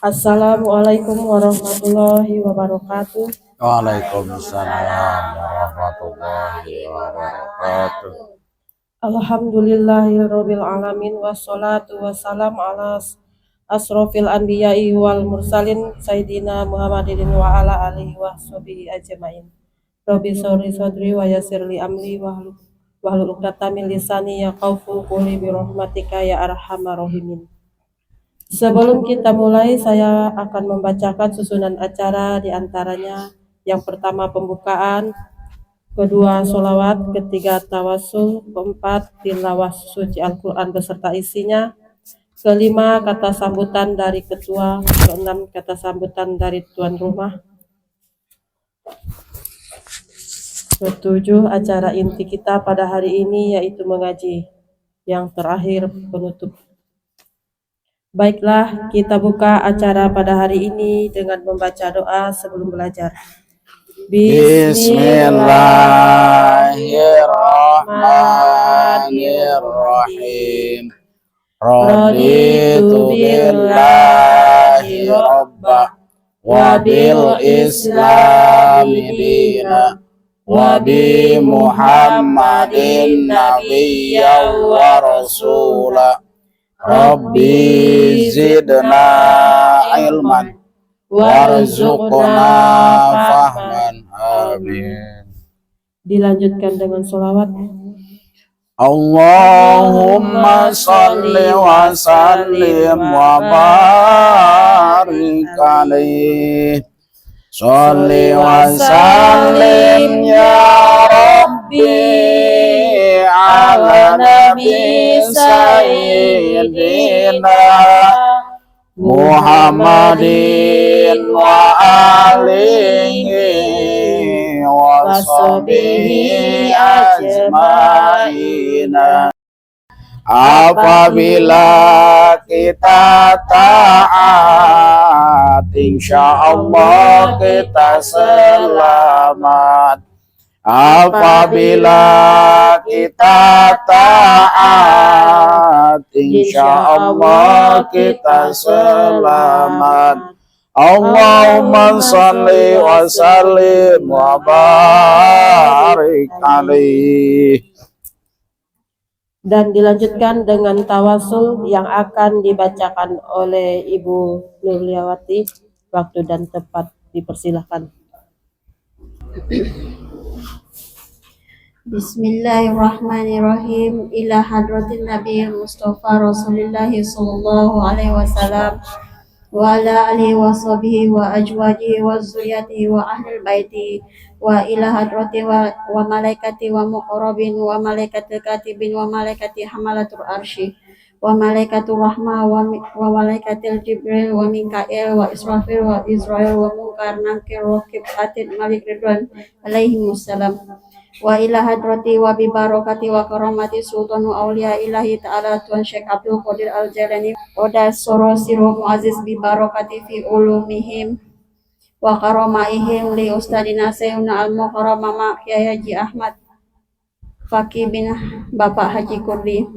Assalamualaikum warahmatullahi wabarakatuh. Waalaikumsalam warahmatullahi wabarakatuh. Alhamdulillahirabbil alamin wassalatu wassalamu ala asrofil anbiya'i wal mursalin sayyidina Muhammadin wa ala alihi washabihi ajmain. Rabbi sholli sadri wa yassirli amri wahlul 'uqdatam min lisani yafqahu qawli bi rahmatika ya arhamar rahimin. Sebelum kita mulai, saya akan membacakan susunan acara, diantaranya yang pertama pembukaan, kedua sholawat, ketiga tawasul, keempat tilawah suci Al-Quran beserta isinya, kelima kata sambutan dari ketua, keenam kata sambutan dari tuan rumah, ketujuh acara inti kita pada hari ini yaitu mengaji, yang terakhir penutup. Baiklah, kita buka acara pada hari ini dengan membaca doa sebelum belajar. Bismillahirrahmanirrahim. Raditu billahi rabba wa bil islami dina wa bi Muhammadin nabiyyan wa rasula. Rabbi zidna ilman warzuqna fahman. Amin. Dilanjutkan dengan sholawat. Allahumma salli wa sallim wa barik alaihi. Salli wa sallim ya Rabbi ala nabi sayyidina Muhammadin wa alihi wa sahbihi ajmaina. Apabila kita taat, insyaallah kita selamat. Apabila kita taat, insyaallah kita selamat. Allahumma salli wa sallim wa barik alaihi. Dan dilanjutkan dengan tawasul yang akan dibacakan oleh Ibu Nurliawati. Waktu dan tempat dipersilahkan. Bismillahirrahmanirrahim. Ila hadratin Nabi Mustafa Rasulullah sallallahu alaihi wasallam wa ala alihi wa sahbihi wa ajwajihi wa zuriyatihi wa ahli baiti wa ila hadrati wa malaikati wa muqarrabin wa malaikatil katibin wa malaikati hamalatul arsy wa malaikatur rahmah wa malaikatil jibril wa mikail wa israfil wa israil wa munkar nakir raqib atid malik ridwan alaihi wassalam. Wa ila hadrati wa bi barakati wa karamati sultanu auliya ilahi ta'ala Tuan Syekh Abdul Qadir Al-Jailani wa dasoro siru muaziz bi barakati fi ulumihim wa karamaihim li ustadina sayyidina al-mukarram Mama Kyai Haji Ahmad Faki bin Bapak Haji Kurdi,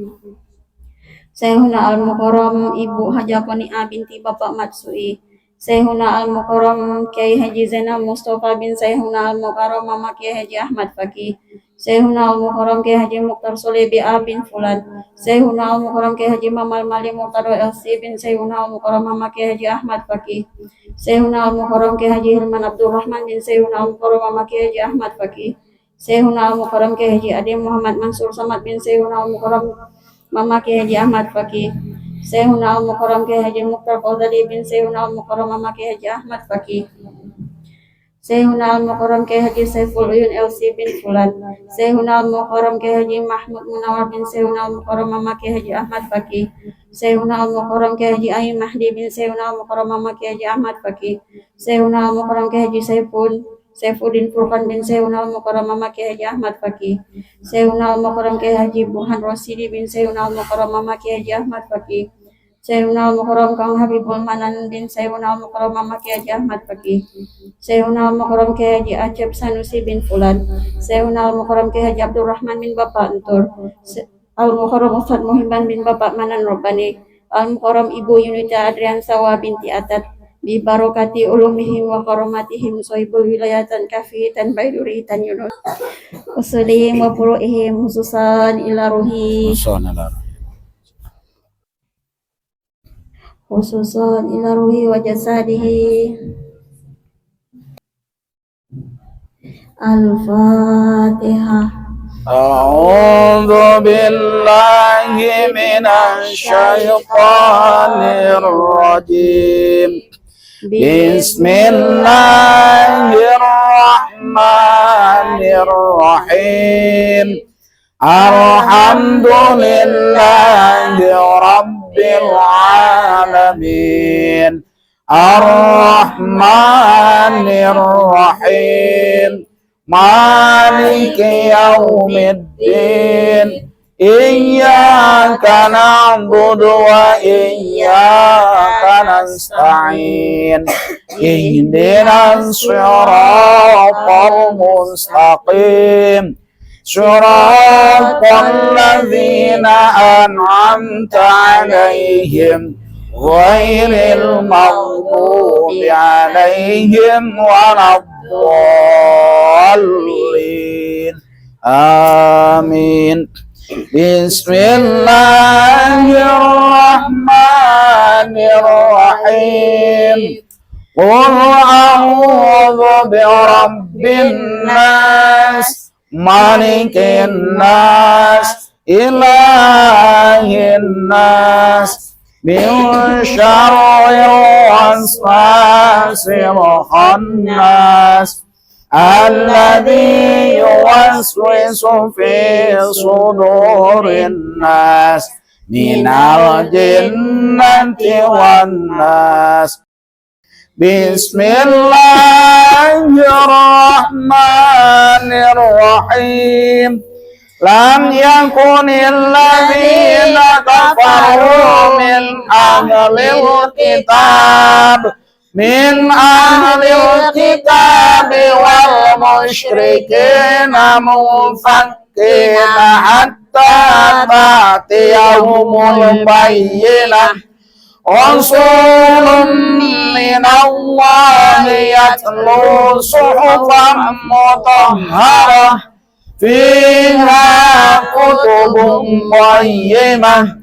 Sayyidina al-mukarram Ibu Haja Qani'ah binti Bapak Matsui, Sayyidina al-mukarram Kyai Haji Zainal Mustafa bin Sayyidina al-mukarram Mama Kyai Haji Ahmad Faki, Sayyidina al-mukarram Kyai Haji Mukhtar Soleh bin Fulan, Sayyidina al-mukarram Kyai Haji Mamal Mali Murtado LC bin Sayyidina al-mukarram Mama Kyai Haji Ahmad Faki, Sayyidina al-mukarram Kyai Haji Hilman Abdul Rahman bin Sayyidina al-mukarram Mama Kyai Haji Ahmad Faki, Sayyidina al-mukarram Kyai Haji Adi Muhammad Mansur Samad bin Sayyidina al-mukarram Mama Kyai Haji Ahmad Faki, Sayyidina al-mukarram Kyai Haji Mukhtar Qaudadi bin Sayyidina al-mukarram Mama Kyai Haji Ahmad Faki, Sayyidina al-mukarram Kyai Haji Saiful Uyun LC bin Fulan, Sayyidina al-mukarram Kyai Haji Mahmud Munawar bin Sayyidina al-mukarram Mama Kyai Haji Ahmad Faki, Sayyidina al-mukarram Kyai Haji Ain Mahdi bin Sayyidina al-mukarram Mama Kyai Haji Ahmad Faki, Sayyidina al-mukarram Kyai Haji Saifuddin Furqan bin Sayyidina al-mukarram Mama Kyai Haji Ahmad Faki, Sayyidina al-mukarram Kyai Haji Burhan Rosidi bin Sayyidina al-mukarram Mama Kyai Haji Ahmad Faki, Sayyidina al-mukarram Kang Habibul Manan bin Sayyidina al-mukarram Mama Kyai Haji Ahmad Faki, Sayyidina al-mukarram Kyai Haji Acep Sanusi bin Fulan, Sayyidina al-mukarram Kyai Haji Abdurrahman bin Bapak Antur, al-mukarram Ustadz Muhibban bin Bapak Manan Robbani, al-mukarram Ibu Yunita Adrian Sawa binti Atat, bi barokati ulumihim wa karomatihim sohibul wilayatan kafitan baiduritan yunus usulihim wa furu'ihim hususan ila ruhi wa jasadihi. Al-Fatihah. A'udzu billahi minasy syaithanir rajim. Bismillahirrahmanirrahim. Alhamdulillahi rabbil alamin. Ar-Rahmanir Rahim. Maliki yaumiddin. Iyyaka na'budu wa iyyaka nasta'in. Ihdinas siratal mustaqim. Siratal ladzina an'amta 'alaihim ghairil maghdubi 'alaihim waladdallin. Amin. Bismillahirrahmanirrahim. Qul a'udzu birabbin nas, malikin nas, ilahin nas, min syarril waswasil khannas, alladzi yuwaswisu fi sudurin nas, minal jinnati wan nas. Bismillahirrahmanirrahim. Lam yakunil ladzina kafaru min ahlil kitab wal musyrikina munfakkina hatta ta'tiyahumul bayyinah. Rasulun minallahi yatlu suhufan mutahharah fiha kutubun qayyimah.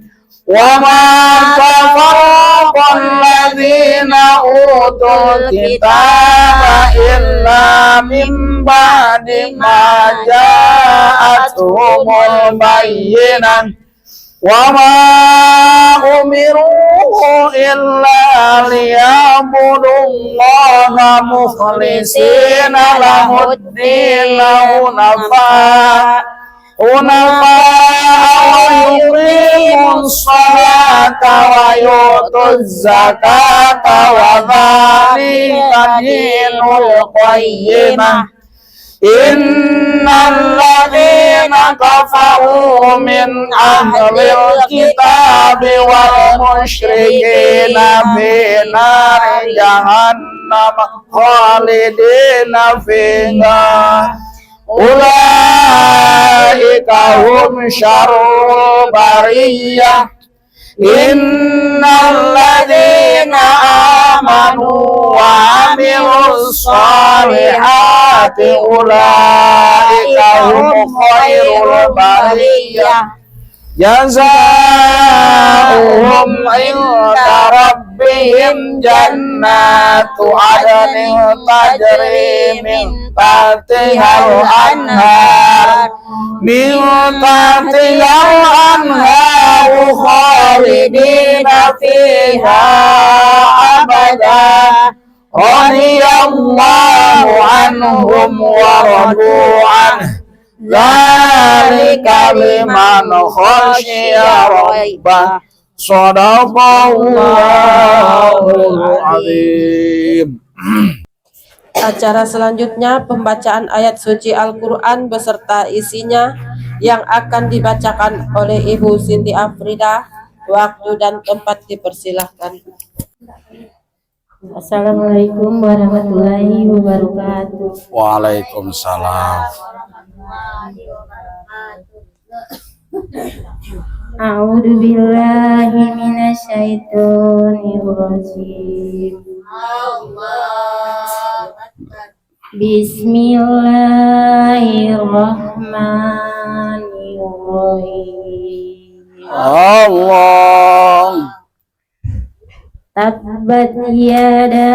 Wa ma tafarraqa alladhina utul kitaba illa min ba'di ma ja'atuhumul bayyinah. Wa ma umiru illa liya'budullaha mukhlisina lahud-din hunafa wa yuqimus salata wa yutuz zakata wa dhalika dinul qayyimah. Innal ladzina kafaru min ahlil kitabi wal musyrikina fi nari jahannam khalidina fiha. Ulaika hum syarrul bariyah. Innal ladzina amanu wa amilus solihati ulaika hum khairul bariyah. Jazaohum inda rabbihim jannatu adnin tajri min tahtihal anhar khalidina fiha abada. Radiyallahu anhum wa radu anhu. Dzalika liman khasyiya rabbah. Shadaqallahul azim. Acara selanjutnya pembacaan ayat suci Al-Quran beserta isinya yang akan dibacakan oleh Ibu Siti Afrida. Waktu dan tempat dipersilahkan. Assalamualaikum warahmatullahi wabarakatuh. Waalaikumsalam. A'udzu billahi minasyaitonir rajim. Bismillahirrahmanirrahim. Allah. Tabbat yada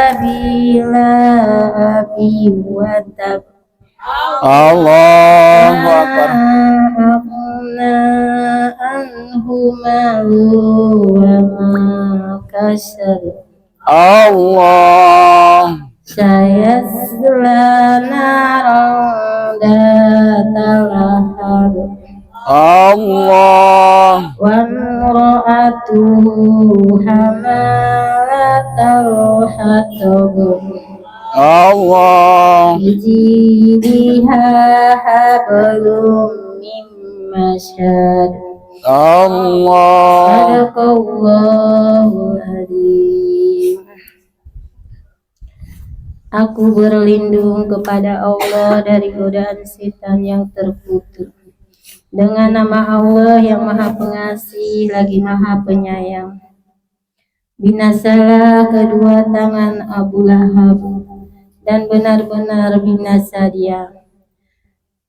abi lahabin wa tab. Allahu Akbar. Aghna anhu malu wa ma kasab. Allah. Sayasla naran datal lahab. Allah. Wa imra'atuhu hamalatal hatab. Allah. Jidiha hablum min masyad. Allah. Sadaqallahul adzim. Aku berlindung kepada Allah dari godaan setan yang terkutuk. Dengan nama Allah yang Maha Pengasih lagi Maha Penyayang. Binasalah kedua tangan Abu Lahab dan benar-benar binasa dia.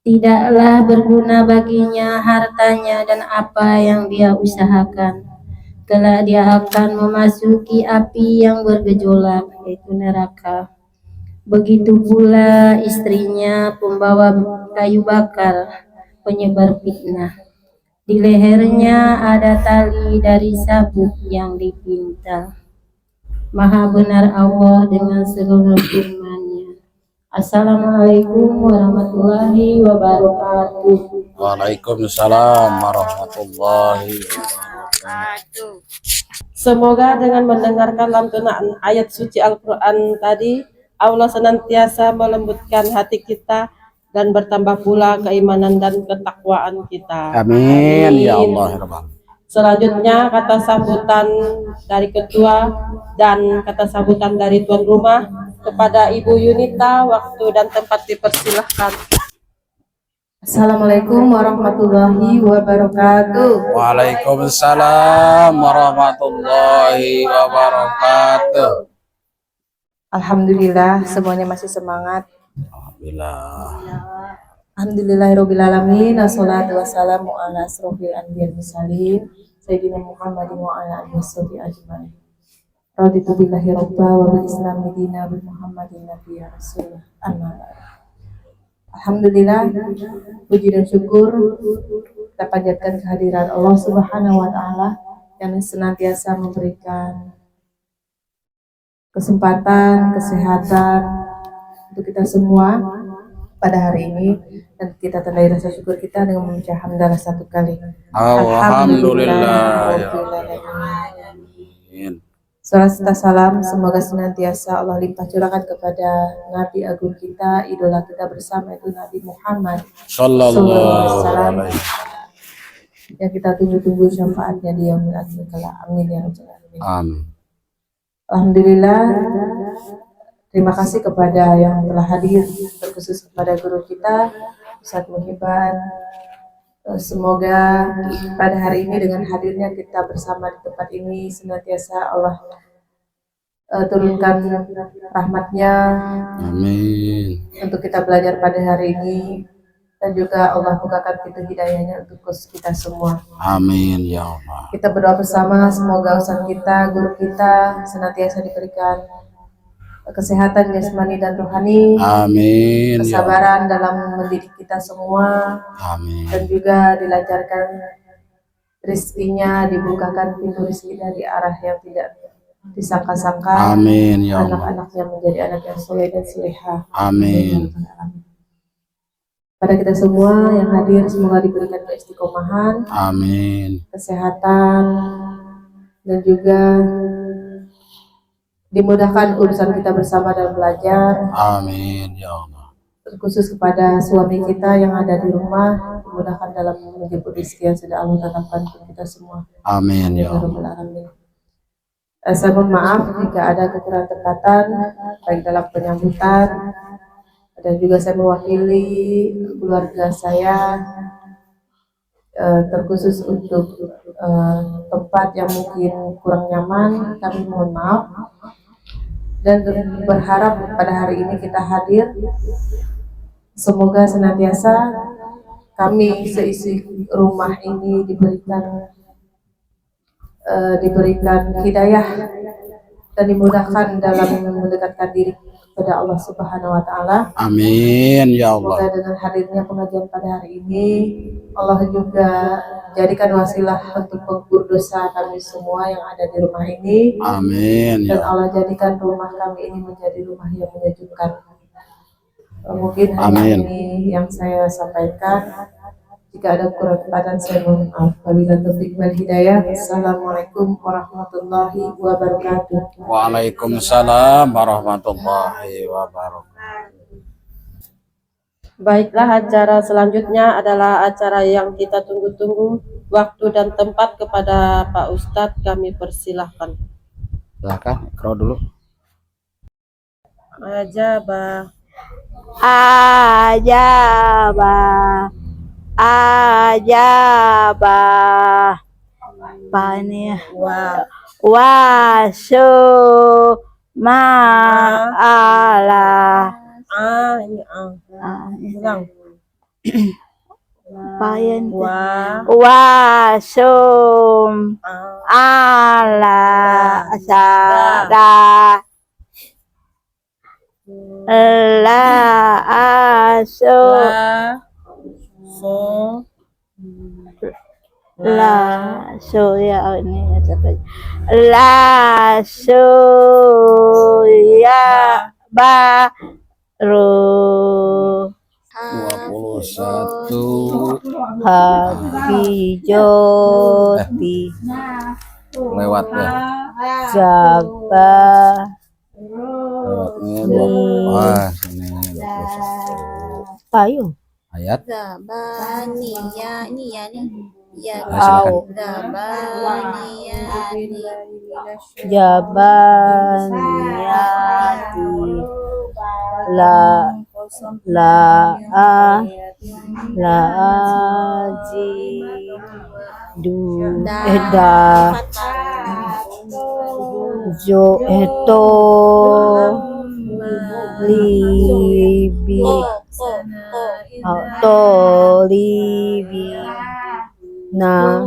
Tidaklah berguna baginya hartanya dan apa yang dia usahakan. Kelak dia akan memasuki api yang bergejolak, yaitu neraka. Begitu pula istrinya pembawa kayu bakar, penyebar fitnah. Di lehernya ada tali dari sabuk yang dipintal. Maha benar Allah dengan seluruh firman-Nya. Assalamualaikum warahmatullahi wabarakatuh. Waalaikumsalam warahmatullahi wabarakatuh. Semoga dengan mendengarkan lantunan ayat suci Al-Quran tadi, Allah senantiasa melembutkan hati kita dan bertambah pula keimanan dan ketakwaan kita. Amin ya Allah ya Rabbal. Selanjutnya kata sambutan dari ketua dan kata sambutan dari tuan rumah kepada Ibu Yunita, waktu dan tempat dipersilahkan. Assalamualaikum warahmatullahi wabarakatuh. Waalaikumsalam warahmatullahi wabarakatuh. Alhamdulillah semuanya masih semangat. Alhamdulillah. Alhamdulillahirobbilalamin. Wassalatu wassalamu ala asrofil anbiya'il mursalin Sayyidina Muhammadin wa ala alihi washabihi ajmain. Raditu billahi robba wa bil islami dina wa Muhammadin nabiyya rasulullah. Amma ba'du. Alhamdulillah, puji dan syukur kita panjatkan kehadiran Allah Subhanahu wa taala yang senantiasa memberikan kesempatan, kesehatan untuk kita semua pada hari ini, dan kita tandai rasa syukur kita dengan membaca hamdalah 1 kali. Alhamdulillah ya Amin. Salam serta salam semoga senantiasa Allah limpah curahkan kepada Nabi agung kita, idola kita bersama, itu Nabi Muhammad Sallallahu Alaihi Wasallam, alaihi. yang kita tunggu-tunggu syafaatnya di yaumil akhir kelak. Amin ya rabbal alamin. Amin. Alhamdulillah, terima kasih kepada yang telah hadir, terkhusus kepada guru kita Ustaz Muhibban. Semoga pada hari ini dengan hadirnya kita bersama di tempat ini senantiasa Allah turunkan rahmatnya Amin. untuk kita belajar pada hari ini, dan juga Allah bukakan pintu hidayahnya untuk kita semua. Amin ya Allah. Kita berdoa bersama semoga Ustaz kita, guru kita senantiasa diberikan kesehatan jasmani dan rohani, Amin ya Allah. kesabaran dalam mendidik kita semua, Amin. dan juga dilancarkan rezekinya, dibukakan pintu rezeki dari arah yang tidak disangka-sangka. Amin ya Allah. Anak-anaknya menjadi anak yang soleh dan solehah. Amin. Pada kita semua yang hadir semoga diberikan keistiqomahan, Amin. kesehatan, dan juga dimudahkan urusan kita bersama dalam belajar. Amin ya Allah. Terkhusus kepada suami kita yang ada di rumah, dimudahkan dalam menjemput rezeki yang sudah Allah tetapkan untuk kita semua. Amin ya Allah. Rabbal alamin. Saya mohon maaf jika ada kekurangan tepatan baik dalam penyambutan, dan juga saya mewakili keluarga saya terkhusus untuk tempat yang mungkin kurang nyaman, kami mohon maaf dan berharap pada hari ini kita hadir. Semoga senantiasa kami seisi rumah ini diberikan hidayah dan dimudahkan dalam mendekatkan diri kepada Allah Subhanahu wa taala. Amin ya Allah. Semoga dengan hadirnya pengajian pada hari ini Allah juga jadikan wasilah untuk pengampun dosa kami semua yang ada di rumah ini. Amin Dan ya Allah. Allah jadikan rumah kami ini menjadi rumah yang menyejukkan. Mungkin hanya Amin. ini yang saya sampaikan. Jika ada kurang keadaan saya mohon maaf. Wabillahi taufiq wal hidayah. Assalamualaikum warahmatullahi wabarakatuh. Waalaikumsalam warahmatullahi wabarakatuh. Baiklah, acara selanjutnya adalah acara yang kita tunggu-tunggu. Waktu dan tempat kepada Pak Ustadz kami persilahkan. Silakan, ikro dulu. Ajabah. Ajabah, ajabah, apa ini? Ma'ala. Ini ulang. Payan. Wa Wasum ala sada la asu la so la so ya ini la so ya baru 21 Happy Joti lewat ya. Jaba Lewat ini wah sini 21. Payung Ayat. Zabaniya ini ya nih. Ya, Silakan. Jabaniyati la aji da jo libi libi na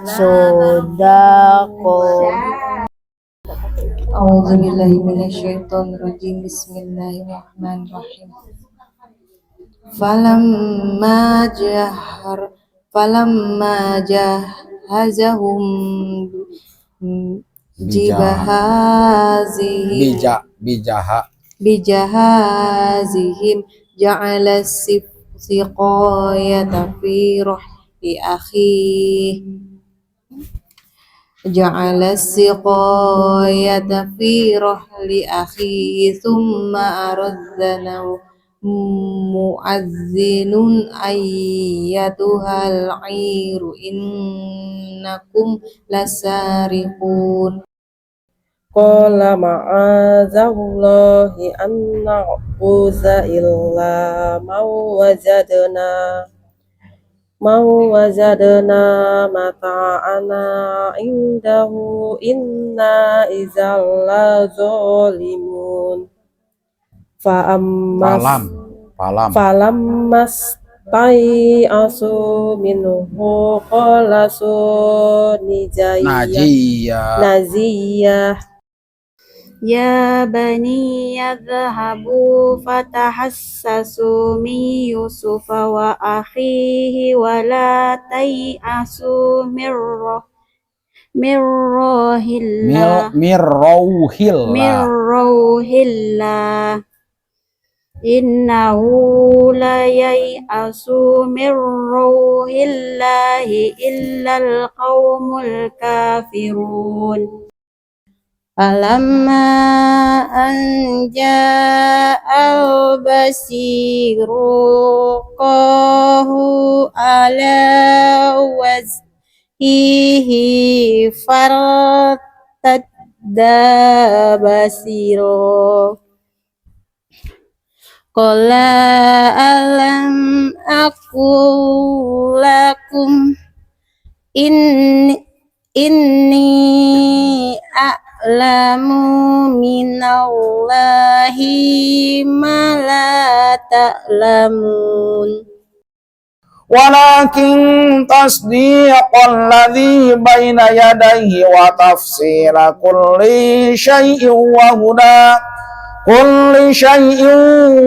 sodako. A'udzubillahi minasyaitonirrajim. Bismillahirrahmanirrahim. Falamma jahazahum bijahazihim ja'ala siqayata fi rahli akhihi thumma aradzana mu'azzinun ayyatuhal 'iru innakum lasariqun. Qala ma'azallahi an na'khudha illa wajadna mata'ana indahu inna idzal zalimun. Falammas tai'asu minhu qalasu najiyah Ya bani yadhhabu fatahassasu min Yusufa wa akhihi wa la tai'asu min rauhillah innahu la yai'asu min rauhillahi illal qaumul kafirun. Falamma an ja'al basiru qahu ala wajhihi fartadda basiru Qala alam aqul lakum inni a'lamu minallahi ma la ta'lamun. ولكن تصديق الذي بين يديه وتفسير كل شيء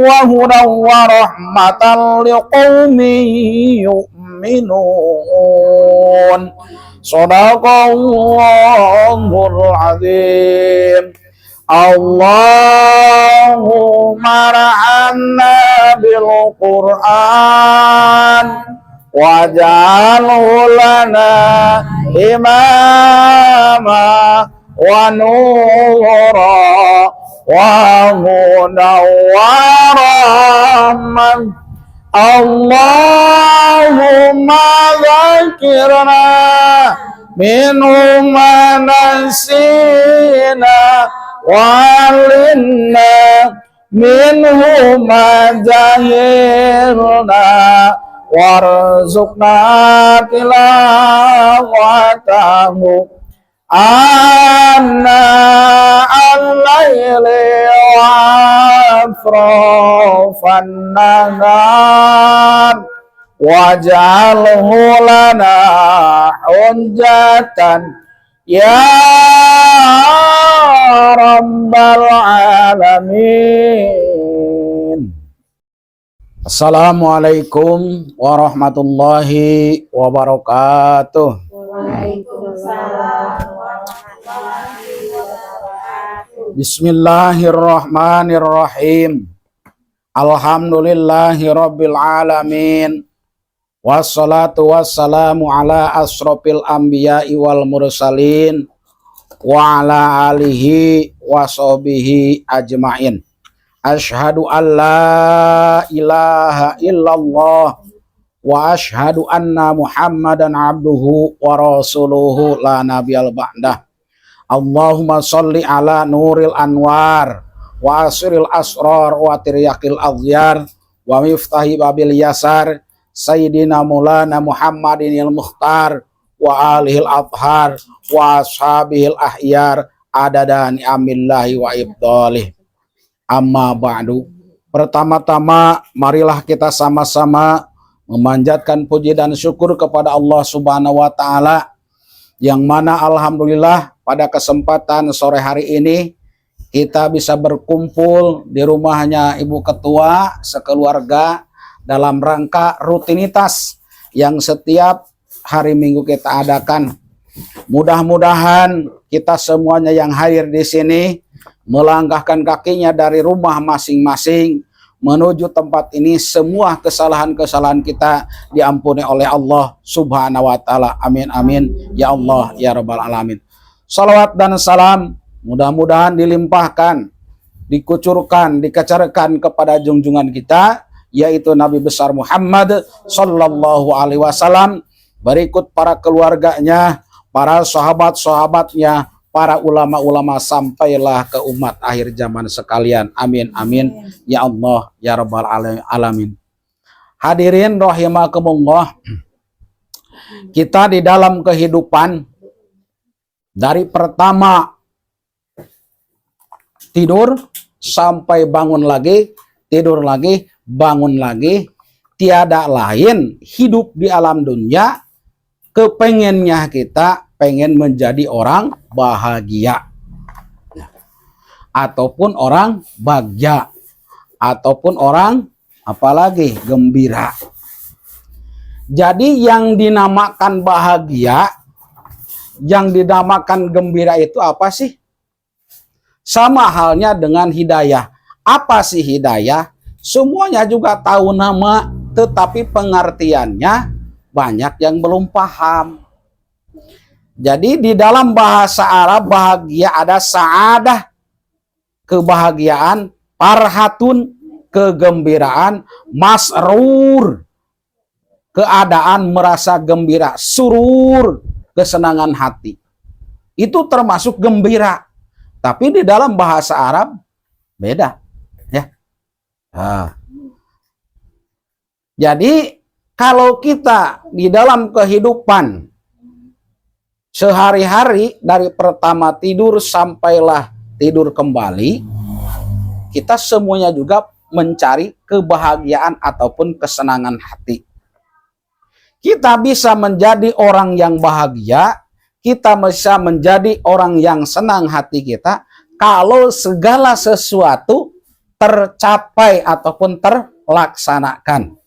وهدى ورحمة لقوم يؤمنون. صدق الله العظيم. اللهم ارحمنا بالقرآن واجعله لنا إماما ونورا وهدى ورحمة. اللهم ذكرنا منه ما نسينا وعلمنا منه ما جهلنا وارزقنا تلاوته آناء الليل وأطراف النهار واجعله لنا حجة يا رب العالمين. Assalamualaikum warahmatullahi wabarakatuh. Bismillahirrahmanirrahim. Alhamdulillahi rabbil alamin. Wassalatu wassalamu ala asrofil anbiya'i wal mursalin wa ala alihi wa sahbihi ajma'in. Ashhadu an la ilaha illallah wa ashhadu anna Muhammadan abduhu wa rasuluhu la nabiyal ba'dah. Allahumma sholli ala nuril anwar wa asril asrar wa tiryaqil aghyar wa miftahi babil yasar Sayyidina Maulana Muhammadinil Mukhtar wa alihil athhar wa ashabihil ahyar adada ni'amillahi wa ibdalih. Amma ba'du. Pertama-tama marilah kita sama-sama memanjatkan puji dan syukur kepada Allah Subhanahu wa taala yang mana alhamdulillah pada kesempatan sore hari ini kita bisa berkumpul di rumahnya Ibu Ketua sekeluarga dalam rangka rutinitas yang setiap hari Minggu kita adakan. Mudah-mudahan kita semuanya yang hadir di sini melangkahkan kakinya dari rumah masing-masing menuju tempat ini, semua kesalahan-kesalahan kita diampuni oleh Allah Subhanahu wa taala. Amin amin ya Allah ya rabbal alamin. Salawat dan salam mudah-mudahan dilimpahkan, dikucurkan, dikecarkan kepada junjungan kita yaitu Nabi besar Muhammad sallallahu alaihi wasallam, berikut para keluarganya, para sahabat-sahabatnya, para ulama-ulama sampailah ke umat akhir zaman sekalian. Amin amin ya Allah ya rabbal alamin. Hadirin rahimakumullah, kita di dalam kehidupan dari pertama tidur sampai bangun lagi, tidur lagi, bangun lagi, tiada lain hidup di alam dunia kepengennya kita pengen menjadi orang bahagia ataupun orang bagja ataupun orang apalagi gembira. Jadi yang dinamakan bahagia, yang dinamakan gembira itu apa sih? Sama halnya dengan hidayah. Apa sih hidayah? Semuanya juga tahu nama, tetapi pengertiannya banyak yang belum paham. Jadi di dalam bahasa Arab bahagia ada sa'adah, kebahagiaan, farhatun, kegembiraan, masrur, keadaan merasa gembira, surur, kesenangan hati. Itu termasuk gembira. Tapi di dalam bahasa Arab beda, ya. Jadi kalau kita di dalam kehidupan sehari-hari dari pertama tidur sampailah tidur kembali, kita semuanya juga mencari kebahagiaan ataupun kesenangan hati. Kita bisa menjadi orang yang bahagia, kita bisa menjadi orang yang senang hati kita kalau segala sesuatu tercapai ataupun terlaksanakan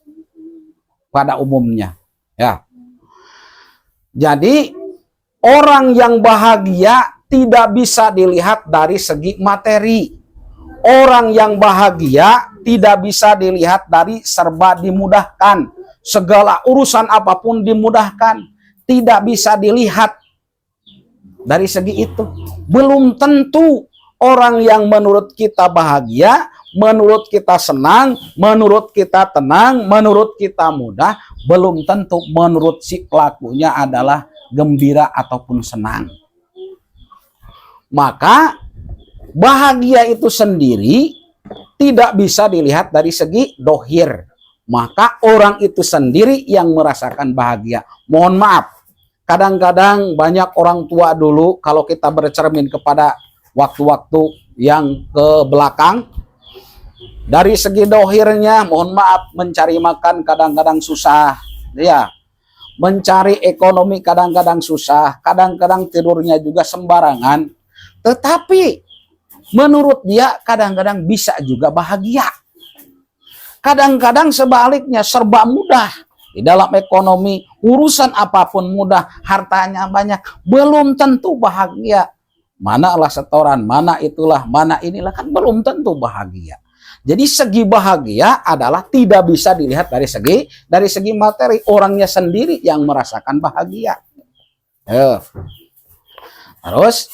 pada umumnya. Ya. Jadi orang yang bahagia tidak bisa dilihat dari segi materi. Orang yang bahagia tidak bisa dilihat dari serba dimudahkan. Segala urusan apapun dimudahkan. Tidak bisa dilihat dari segi itu. Belum tentu orang yang menurut kita bahagia, menurut kita senang, menurut kita tenang, menurut kita mudah, belum tentu menurut si pelakunya adalah gembira ataupun senang. Maka bahagia itu sendiri tidak bisa dilihat dari segi dohir. Maka orang itu sendiri yang merasakan bahagia. Mohon maaf, kadang-kadang banyak orang tua dulu, kalau kita bercermin kepada waktu-waktu yang ke belakang, dari segi dohirnya, mohon maaf, mencari makan kadang-kadang susah, ya, mencari ekonomi kadang-kadang susah, kadang-kadang tidurnya juga sembarangan, tetapi menurut dia kadang-kadang bisa juga bahagia. Kadang-kadang sebaliknya serba mudah. Di dalam ekonomi, urusan apapun mudah, hartanya banyak, belum tentu bahagia. Manalah setoran, mana itulah, mana inilah, kan belum tentu bahagia. Jadi segi bahagia adalah tidak bisa dilihat dari segi materi. Orangnya sendiri yang merasakan bahagia. Terus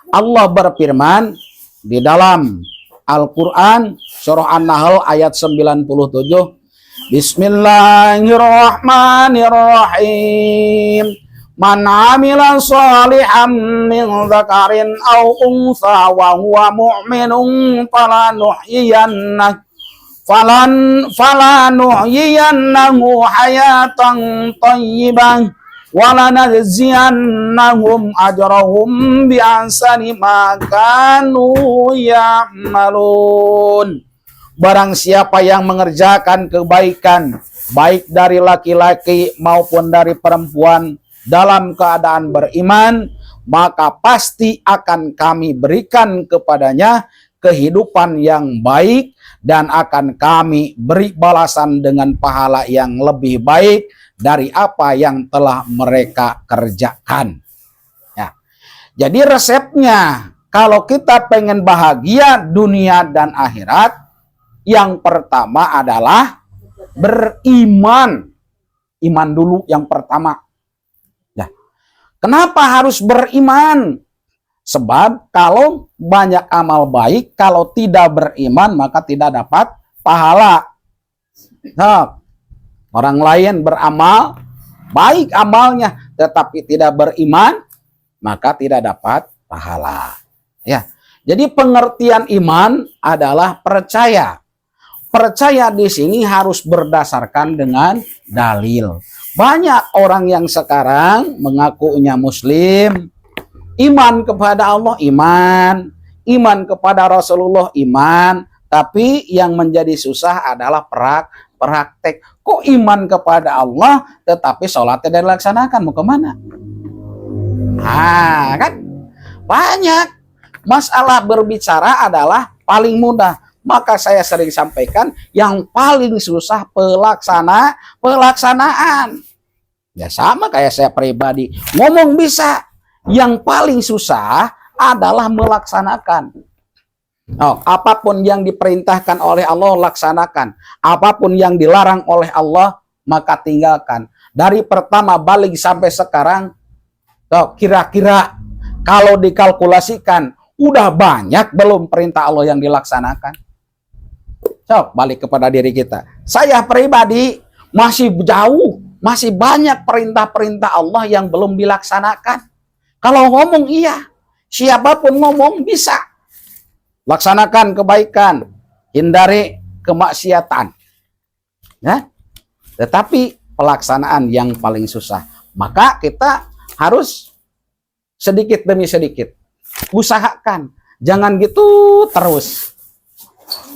Allah berfirman di dalam Al-Quran surah An-Nahl ayat 97, Bismillahirrahmanirrahim. Man amila salihan min dzakarin aw untha wa huwa mu'minun falanuhyiyannahu hayatan thayyibah walanajziyannahum ajrahum bi'ahsani ma kanu ya'malun. Barang siapa yang mengerjakan kebaikan baik dari laki-laki maupun dari perempuan dalam keadaan beriman, maka pasti akan kami berikan kepadanya kehidupan yang baik dan akan kami beri balasan dengan pahala yang lebih baik dari apa yang telah mereka kerjakan. Ya. Jadi resepnya kalau kita pengen bahagia dunia dan akhirat, yang pertama adalah beriman. Iman dulu yang pertama. Ya. Kenapa harus beriman? Sebab kalau banyak amal baik, kalau tidak beriman maka tidak dapat pahala. Nah, orang lain beramal baik amalnya, tetapi tidak beriman, maka tidak dapat pahala. Ya, jadi pengertian iman adalah percaya. Percaya di sini harus berdasarkan dengan dalil. Banyak orang yang sekarang mengakunya Muslim, iman kepada Allah iman, iman kepada Rasulullah iman, tapi yang menjadi susah adalah praktek. Kok iman kepada Allah tetapi sholatnya tidak dilaksanakan, mau kemana? Ah, kan banyak. Masalah berbicara adalah paling mudah. Maka saya sering sampaikan yang paling susah pelaksanaan. Ya sama kayak saya pribadi, ngomong bisa, yang paling susah adalah melaksanakan. Oh, apapun yang diperintahkan oleh Allah laksanakan, apapun yang dilarang oleh Allah maka tinggalkan. Dari pertama balik sampai sekarang, kira-kira kalau dikalkulasikan udah banyak belum perintah Allah yang dilaksanakan? So, balik kepada diri kita. Saya pribadi masih jauh, masih banyak perintah-perintah Allah yang belum dilaksanakan. Kalau ngomong iya, siapapun ngomong bisa. Laksanakan kebaikan, hindari kemaksiatan. Ya? tetapi pelaksanaan yang paling susah. Maka kita harus sedikit demi sedikit usahakan, jangan gitu terus.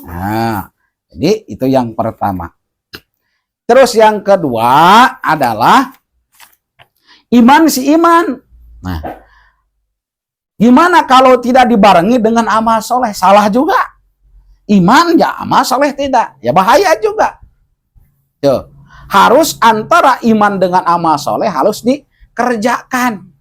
Nah, jadi itu yang pertama. Terus yang kedua adalah iman si iman. Nah, gimana kalau tidak dibarengi dengan amal soleh? Salah juga. Iman ya amal soleh tidak, ya bahaya juga. Tuh, harus antara iman dengan amal soleh harus dikerjakan.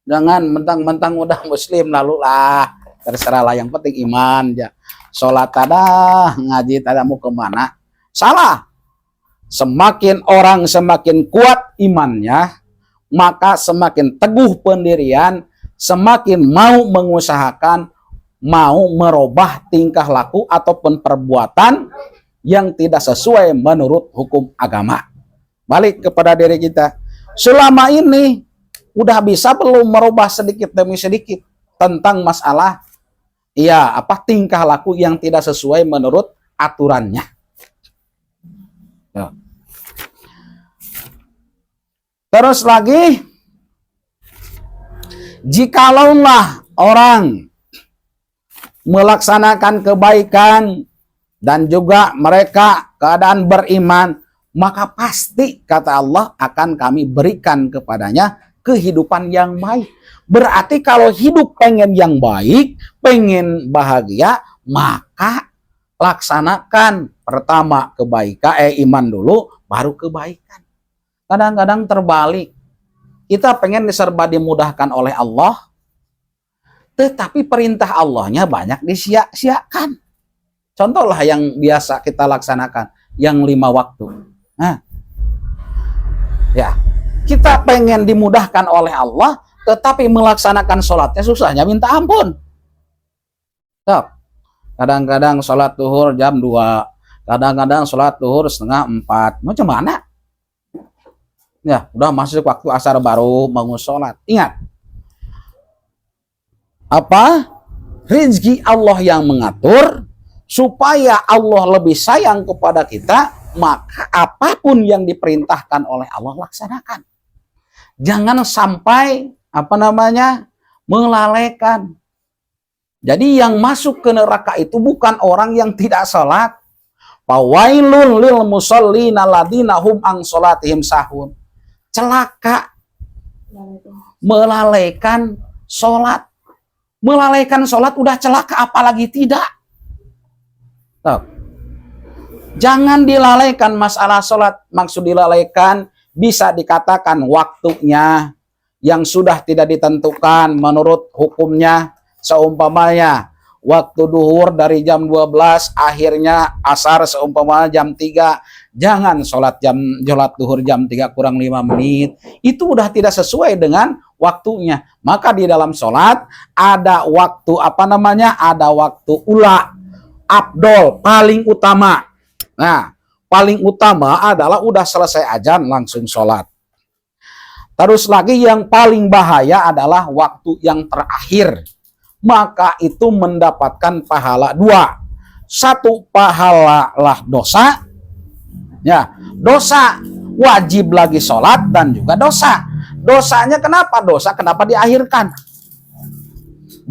Jangan mentang-mentang udah muslim lalu lah terserah lah, yang penting iman ya. Sholat ada, ngaji ada, mau kemana? Salah. Semakin orang semakin kuat imannya, maka semakin teguh pendirian, semakin mau mengusahakan, mau merubah tingkah laku ataupun perbuatan yang tidak sesuai menurut hukum agama. Balik kepada diri kita. Selama ini udah bisa belum merubah sedikit demi sedikit tentang masalah tingkah laku yang tidak sesuai menurut aturannya. Ya. Terus lagi, jikalaulah orang melaksanakan kebaikan dan juga mereka keadaan beriman, maka pasti kata Allah akan kami berikan kepadanya kehidupan yang baik. Berarti kalau hidup pengen yang baik, pengen bahagia, maka laksanakan pertama kebaikan, iman dulu, baru kebaikan. Kadang-kadang terbalik. Kita pengen diserba dimudahkan oleh Allah, tetapi perintah Allahnya banyak disia-siakan. Contohlah yang biasa kita laksanakan, yang 5 waktu. Nah, ya, kita pengen dimudahkan oleh Allah, tetapi melaksanakan sholatnya susahnya minta ampun. Kadang-kadang sholat duhur jam 2, kadang-kadang sholat duhur setengah 4. Macam mana? Ya, udah masuk waktu asar baru mau sholat. Ingat, rezeki Allah yang mengatur. Supaya Allah lebih sayang kepada kita, maka apapun yang diperintahkan oleh Allah laksanakan. Jangan sampai melalaikan. Jadi yang masuk ke neraka itu bukan orang yang tidak sholat. Fawailun lil musallina alladzina hum an sholatihim sahun. Celaka melalaikan sholat. Melalaikan sholat udah celaka, apalagi tidak. Jangan dilalaikan masalah sholat. Maksud dilalaikan bisa dikatakan waktunya yang sudah tidak ditentukan menurut hukumnya. Seumpamanya waktu duhur dari jam 12, akhirnya asar seumpamanya jam 3. Jangan sholat duhur jam 3 kurang 5 menit. Itu udah tidak sesuai dengan waktunya. Maka di dalam sholat ada waktu ada waktu ula, abdol, paling utama. Nah, paling utama adalah udah selesai azan langsung sholat. Terus lagi yang paling bahaya adalah waktu yang terakhir. Maka itu mendapatkan pahala 2. 1 pahala lah dosa. Ya, dosa wajib lagi sholat dan juga dosa. Dosanya kenapa? Dosa kenapa diakhirkan?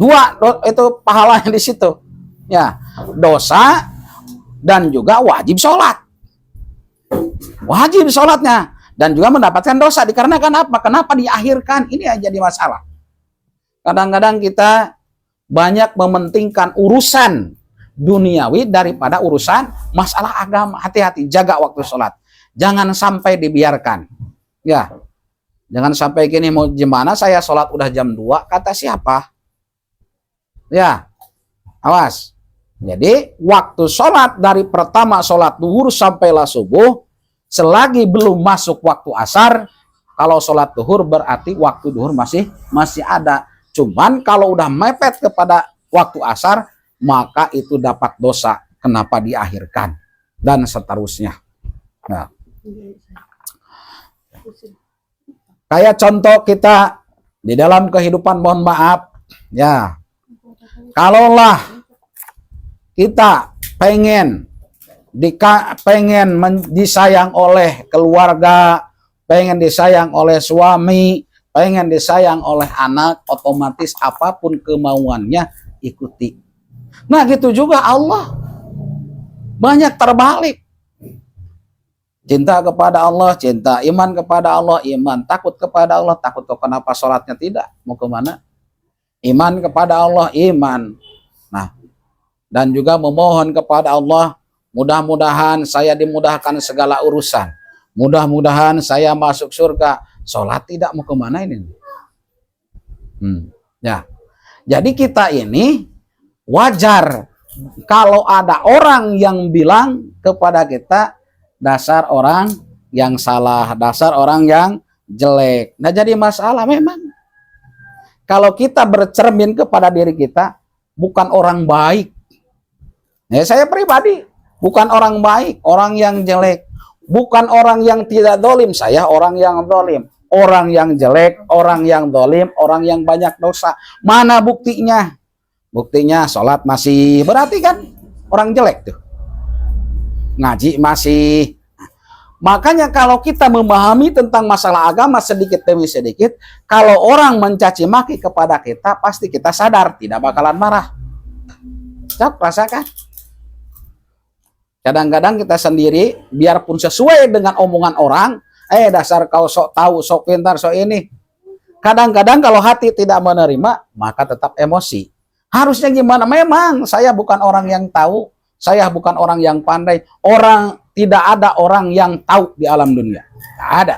2 itu pahalanya di situ. Ya, dosa dan juga wajib sholat. Wajib sholatnya dan juga mendapatkan dosa. Dikarenakan apa? Kenapa diakhirkan? Ini yang jadi masalah. Kadang-kadang kita banyak mementingkan urusan duniawi daripada urusan masalah agama. Hati-hati, jaga waktu sholat. Jangan sampai dibiarkan. Ya, jangan sampai gini, mau gimana saya sholat udah jam 2, kata siapa? Ya, awas. Jadi waktu sholat dari pertama sholat duhur sampailah subuh, selagi belum masuk waktu asar, kalau sholat duhur berarti waktu duhur masih ada. Cuman kalau udah mepet kepada waktu asar, maka itu dapat dosa. Kenapa diakhirkan? Dan seterusnya. Nah, kayak contoh kita di dalam kehidupan, mohon maaf, ya, kalaulah kita pengen pengen disayang oleh keluarga, pengen disayang oleh suami, pengen disayang oleh anak, otomatis apapun kemauannya ikuti. Nah gitu juga Allah, banyak terbalik. Cinta kepada Allah, cinta. Iman kepada Allah, iman. Takut kepada Allah, takut. Kenapa sholatnya tidak? Mau kemana? Iman kepada Allah, iman. Nah, dan juga memohon kepada Allah, mudah-mudahan saya dimudahkan segala urusan. Mudah-mudahan saya masuk surga. Sholat tidak, mau kemana ini? Ya. Jadi kita ini wajar kalau ada orang yang bilang kepada kita, dasar orang yang salah, dasar orang yang jelek. Nah jadi masalah memang. Kalau kita bercermin kepada diri kita, bukan orang baik. Ya, saya pribadi, bukan orang baik, orang yang jelek. Bukan orang yang tidak dolim, saya orang yang dolim. Orang yang jelek, orang yang dolim, orang yang banyak dosa. Mana buktinya? Buktinya sholat masih, berarti kan orang jelek tuh. Ngaji masih. Makanya kalau kita memahami tentang masalah agama sedikit demi sedikit, kalau orang mencaci maki kepada kita, pasti kita sadar, tidak bakalan marah. Cok, rasakan. Kadang-kadang kita sendiri, biarpun sesuai dengan omongan orang, dasar kau sok tahu, sok pintar, sok ini. Kadang-kadang kalau hati tidak menerima, maka tetap emosi. Harusnya gimana? Memang saya bukan orang yang tahu, saya bukan orang yang pandai. Tidak ada orang yang tahu di alam dunia. Tidak ada.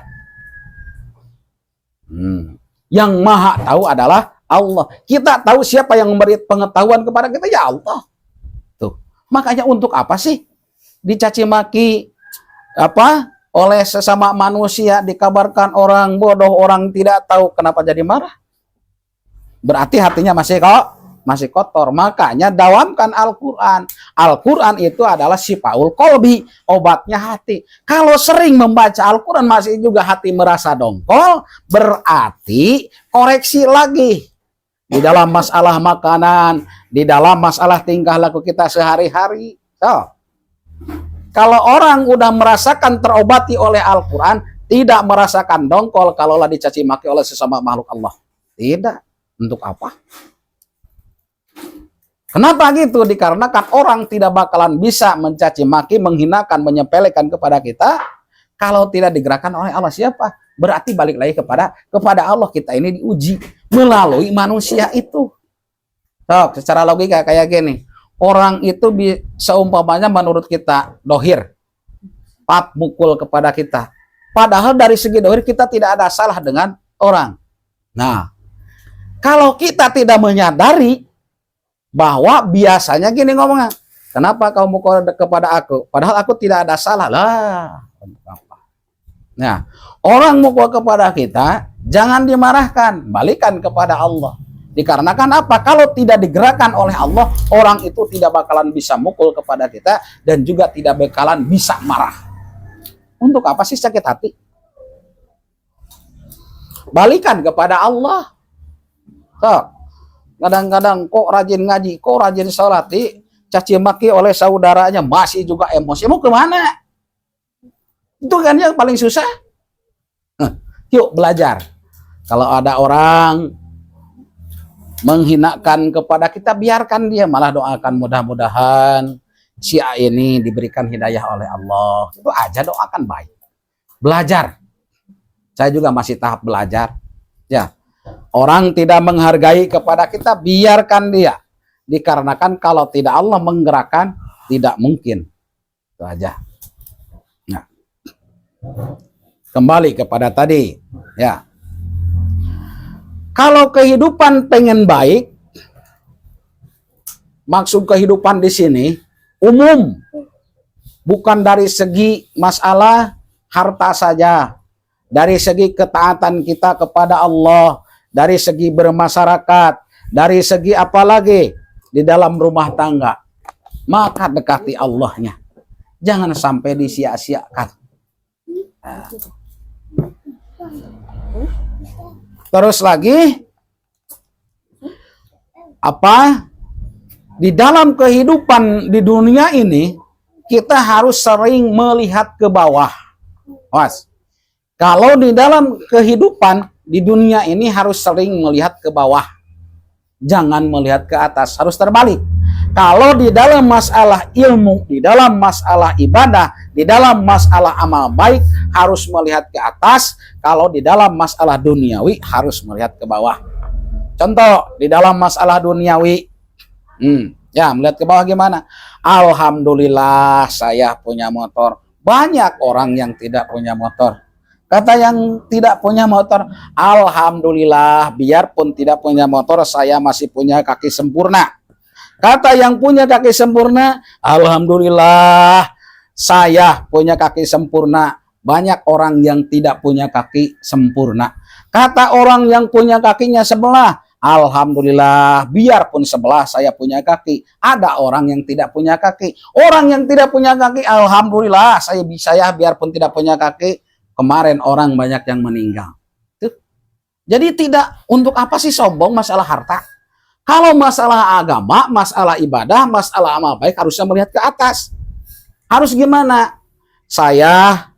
Yang maha tahu adalah Allah. Kita tahu siapa yang memberi pengetahuan kepada kita, ya Allah. Tuh. Makanya untuk apa sih dicaci maki oleh sesama manusia, dikabarkan orang bodoh, orang tidak tahu, kenapa jadi marah? Berarti hatinya masih kotor. Makanya dawamkan Al-Quran. Al-Quran itu adalah sifaul qalbi, obatnya hati. Kalau sering membaca Al-Quran masih juga hati merasa dongkol, berarti koreksi lagi. Di dalam masalah makanan, di dalam masalah tingkah laku kita sehari-hari. Kalau orang udah merasakan terobati oleh Al-Quran, tidak merasakan dongkol kalaulah dicaci maki oleh sesama makhluk Allah. Tidak. Untuk apa? Kenapa gitu? Dikarenakan orang tidak bakalan bisa mencaci maki, menghinakan, menyepelekan kepada kita kalau tidak digerakkan oleh Allah. Siapa? Berarti balik lagi kepada Allah. Kita ini diuji melalui manusia itu. Secara logika kayak gini. Orang itu seumpamanya menurut kita dohir, mukul kepada kita. Padahal dari segi dohir kita tidak ada salah dengan orang. Nah, kalau kita tidak menyadari bahwa biasanya gini ngomongnya, kenapa kau mukul kepada aku? Padahal aku tidak ada salah lah. Nah, orang mukul kepada kita, jangan dimarahkan, balikan kepada Allah. Dikarenakan apa? Kalau tidak digerakkan oleh Allah, orang itu tidak bakalan bisa mukul kepada kita dan juga tidak bakalan bisa marah. Untuk apa sih sakit hati? Balikan kepada Allah. Kadang-kadang kok rajin ngaji, kok rajin sholat, caci maki oleh saudaranya, masih juga emosi. Mau kemana? Itu kan yang paling susah. Yuk belajar. Kalau ada orang menghinakan kepada kita, biarkan dia. Malah doakan mudah-mudahan si A ini diberikan hidayah oleh Allah. Itu aja, doakan baik. Belajar. Saya juga masih tahap belajar. Ya. Orang tidak menghargai kepada kita, biarkan dia. Dikarenakan kalau tidak Allah menggerakkan, tidak mungkin. Itu aja. Nah. Kembali kepada tadi. Ya. Kalau kehidupan pengen baik, maksud kehidupan di sini umum. Bukan dari segi masalah harta saja. Dari segi ketaatan kita kepada Allah, dari segi bermasyarakat, dari segi apa lagi di dalam rumah tangga, maka dekati Allahnya. Jangan sampai disia-siakan. Terus lagi, di dalam kehidupan di dunia ini, kita harus sering melihat ke bawah. Was. Kalau di dalam kehidupan di dunia ini harus sering melihat ke bawah. Jangan melihat ke atas, harus terbalik. Kalau di dalam masalah ilmu, di dalam masalah ibadah, di dalam masalah amal baik harus melihat ke atas. Kalau di dalam masalah duniawi harus melihat ke bawah. Contoh, di dalam masalah duniawi, ya melihat ke bawah gimana? Alhamdulillah saya punya motor. Banyak orang yang tidak punya motor. Kata yang tidak punya motor, alhamdulillah biarpun tidak punya motor saya masih punya kaki sempurna. Kata yang punya kaki sempurna, alhamdulillah saya punya kaki sempurna. Banyak orang yang tidak punya kaki sempurna. Kata orang yang punya kakinya sebelah, alhamdulillah biarpun sebelah saya punya kaki. Ada orang yang tidak punya kaki. Orang yang tidak punya kaki, alhamdulillah saya biarpun tidak punya kaki. Kemarin orang banyak yang meninggal. Tuh. Jadi tidak, untuk apa sih sombong masalah harta? Kalau masalah agama, masalah ibadah, masalah amal baik harusnya melihat ke atas. Harus gimana? Saya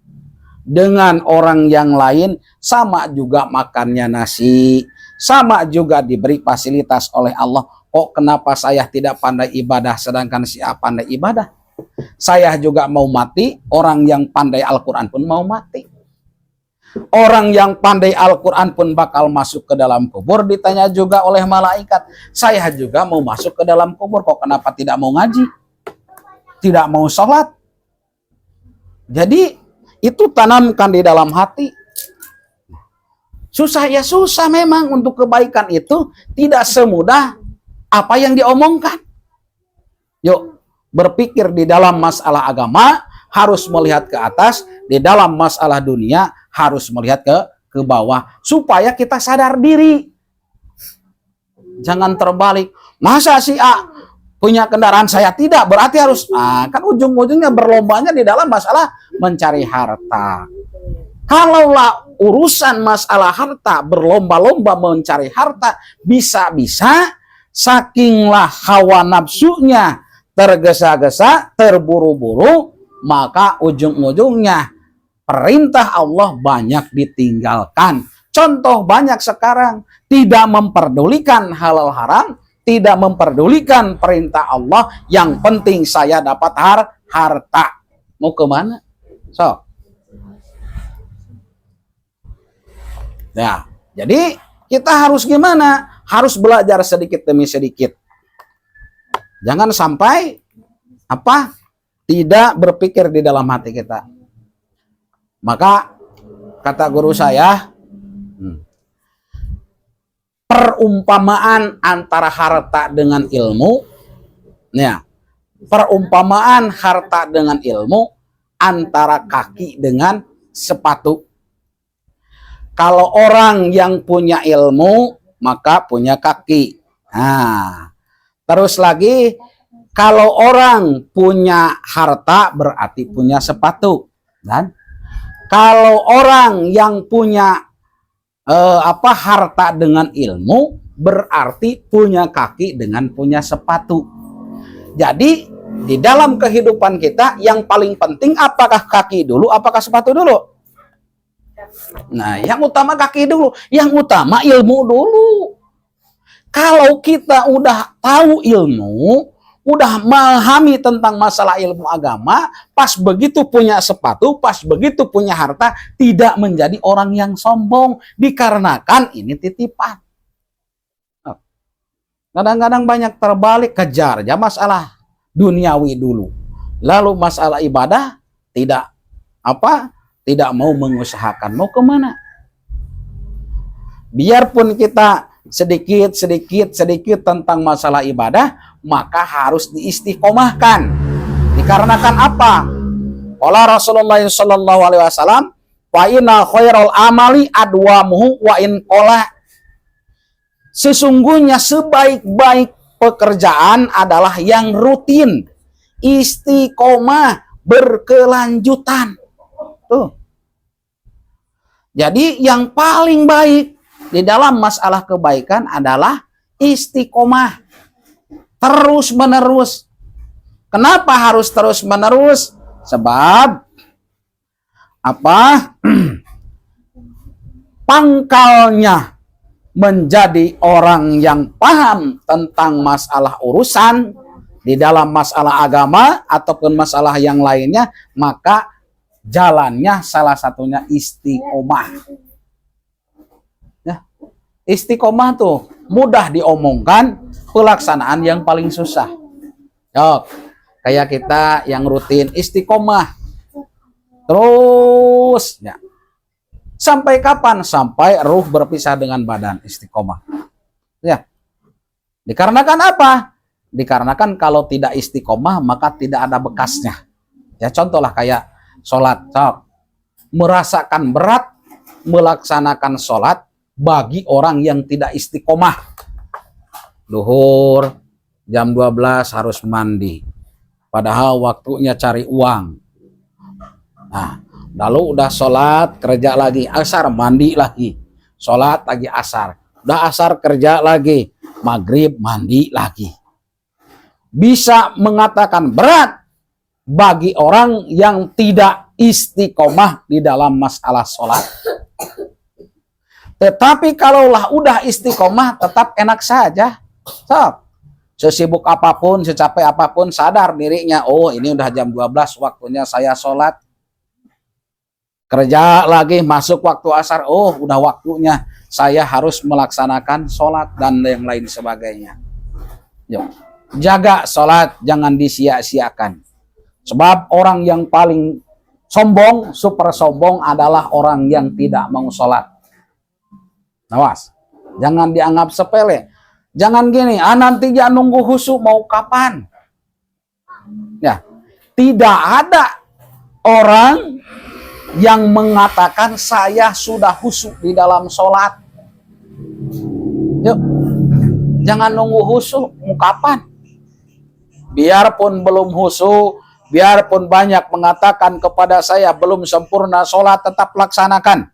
dengan orang yang lain sama juga makannya nasi, sama juga diberi fasilitas oleh Allah. Kok kenapa saya tidak pandai ibadah sedangkan si A pandai ibadah? Saya juga mau mati, orang yang pandai Al-Quran pun mau mati. Orang yang pandai Al-Quran pun bakal masuk ke dalam kubur, ditanya juga oleh malaikat. Saya juga mau masuk ke dalam kubur, kok kenapa tidak mau ngaji? Tidak mau sholat? Jadi itu tanamkan di dalam hati. Susah ya susah memang, untuk kebaikan itu tidak semudah apa yang diomongkan. Yuk berpikir di dalam masalah agama harus melihat ke atas, di dalam masalah dunia harus melihat ke bawah supaya kita sadar diri. Jangan terbalik. Masa si A punya kendaraan saya tidak, berarti harus kan ujung-ujungnya berlombanya di dalam masalah mencari harta. Kalaulah urusan masalah harta berlomba-lomba mencari harta, bisa-bisa sakinglah hawa nafsunya tergesa-gesa, terburu-buru, maka ujung-ujungnya perintah Allah banyak ditinggalkan. Contoh banyak sekarang tidak memperdulikan halal haram, tidak memperdulikan perintah Allah, yang penting saya dapat harta. Mau kemana? So. Nah, jadi kita harus gimana? Harus belajar sedikit demi sedikit. Jangan sampai tidak berpikir di dalam hati kita. Maka kata guru saya, perumpamaan antara harta dengan ilmu, ya, perumpamaan harta dengan ilmu antara kaki dengan sepatu. Kalau orang yang punya ilmu maka punya kaki. Nah, terus lagi kalau orang punya harta berarti punya sepatu. Dan kalau orang yang punya harta dengan ilmu berarti punya kaki dengan punya sepatu. Jadi di dalam kehidupan kita yang paling penting apakah kaki dulu, apakah sepatu dulu? Nah, yang utama kaki dulu, yang utama ilmu dulu. Kalau kita udah tahu ilmu, udah memahami tentang masalah ilmu agama, pas begitu punya sepatu, pas begitu punya harta, tidak menjadi orang yang sombong, dikarenakan ini titipan. Kadang-kadang banyak terbalik, kejar aja masalah duniawi dulu, lalu masalah ibadah tidak mau mengusahakan. Mau kemana? Biarpun kita sedikit tentang masalah ibadah, maka harus diistiqomahkan. Dikarenakan apa? Qala Rasulullah sallallahu alaihi wasallam, wa inna khairal amali adwamuhu wa in qala. Sesungguhnya sebaik-baik pekerjaan adalah yang rutin, istiqomah, berkelanjutan. Tuh. Jadi yang paling baik di dalam masalah kebaikan adalah istiqomah, terus menerus. Kenapa harus terus-menerus? Sebab apa? Pangkalnya menjadi orang yang paham tentang masalah urusan di dalam masalah agama ataupun masalah yang lainnya, maka jalannya salah satunya istiqomah. Ya, istiqomah tuh mudah diomongkan, pelaksanaan yang paling susah. Yuk, kayak kita yang rutin istiqomah terus, ya. Sampai kapan? Sampai ruh berpisah dengan badan, istiqomah. Ya. Dikarenakan apa? Dikarenakan kalau tidak istiqomah maka tidak ada bekasnya. Ya, contohlah kayak sholat. Merasakan berat melaksanakan sholat bagi orang yang tidak istiqomah. Duhur jam 12 harus mandi. Padahal waktunya cari uang. Nah, lalu udah sholat, kerja lagi, asar mandi lagi, sholat lagi asar, udah asar kerja lagi, maghrib mandi lagi. Bisa mengatakan berat bagi orang yang tidak istiqomah di dalam masalah sholat. Tetapi kalaulah udah istiqomah tetap enak saja. Sesibuk apapun, secapek apapun, sadar dirinya, oh ini udah jam 12 waktunya saya sholat. Kerja lagi, masuk waktu asar, oh udah waktunya saya harus melaksanakan sholat dan yang lain sebagainya. Yuk, jaga sholat, jangan disia-siakan. Sebab orang yang paling sombong, super sombong adalah orang yang tidak mau sholat. Awas, jangan dianggap sepele. Jangan gini, nanti jangan nunggu khusyuk mau kapan. Ya, tidak ada orang yang mengatakan saya sudah khusyuk di dalam sholat. Yuk, jangan nunggu khusyuk, mau kapan? Biarpun belum khusyuk, biarpun banyak mengatakan kepada saya belum sempurna sholat, tetap laksanakan.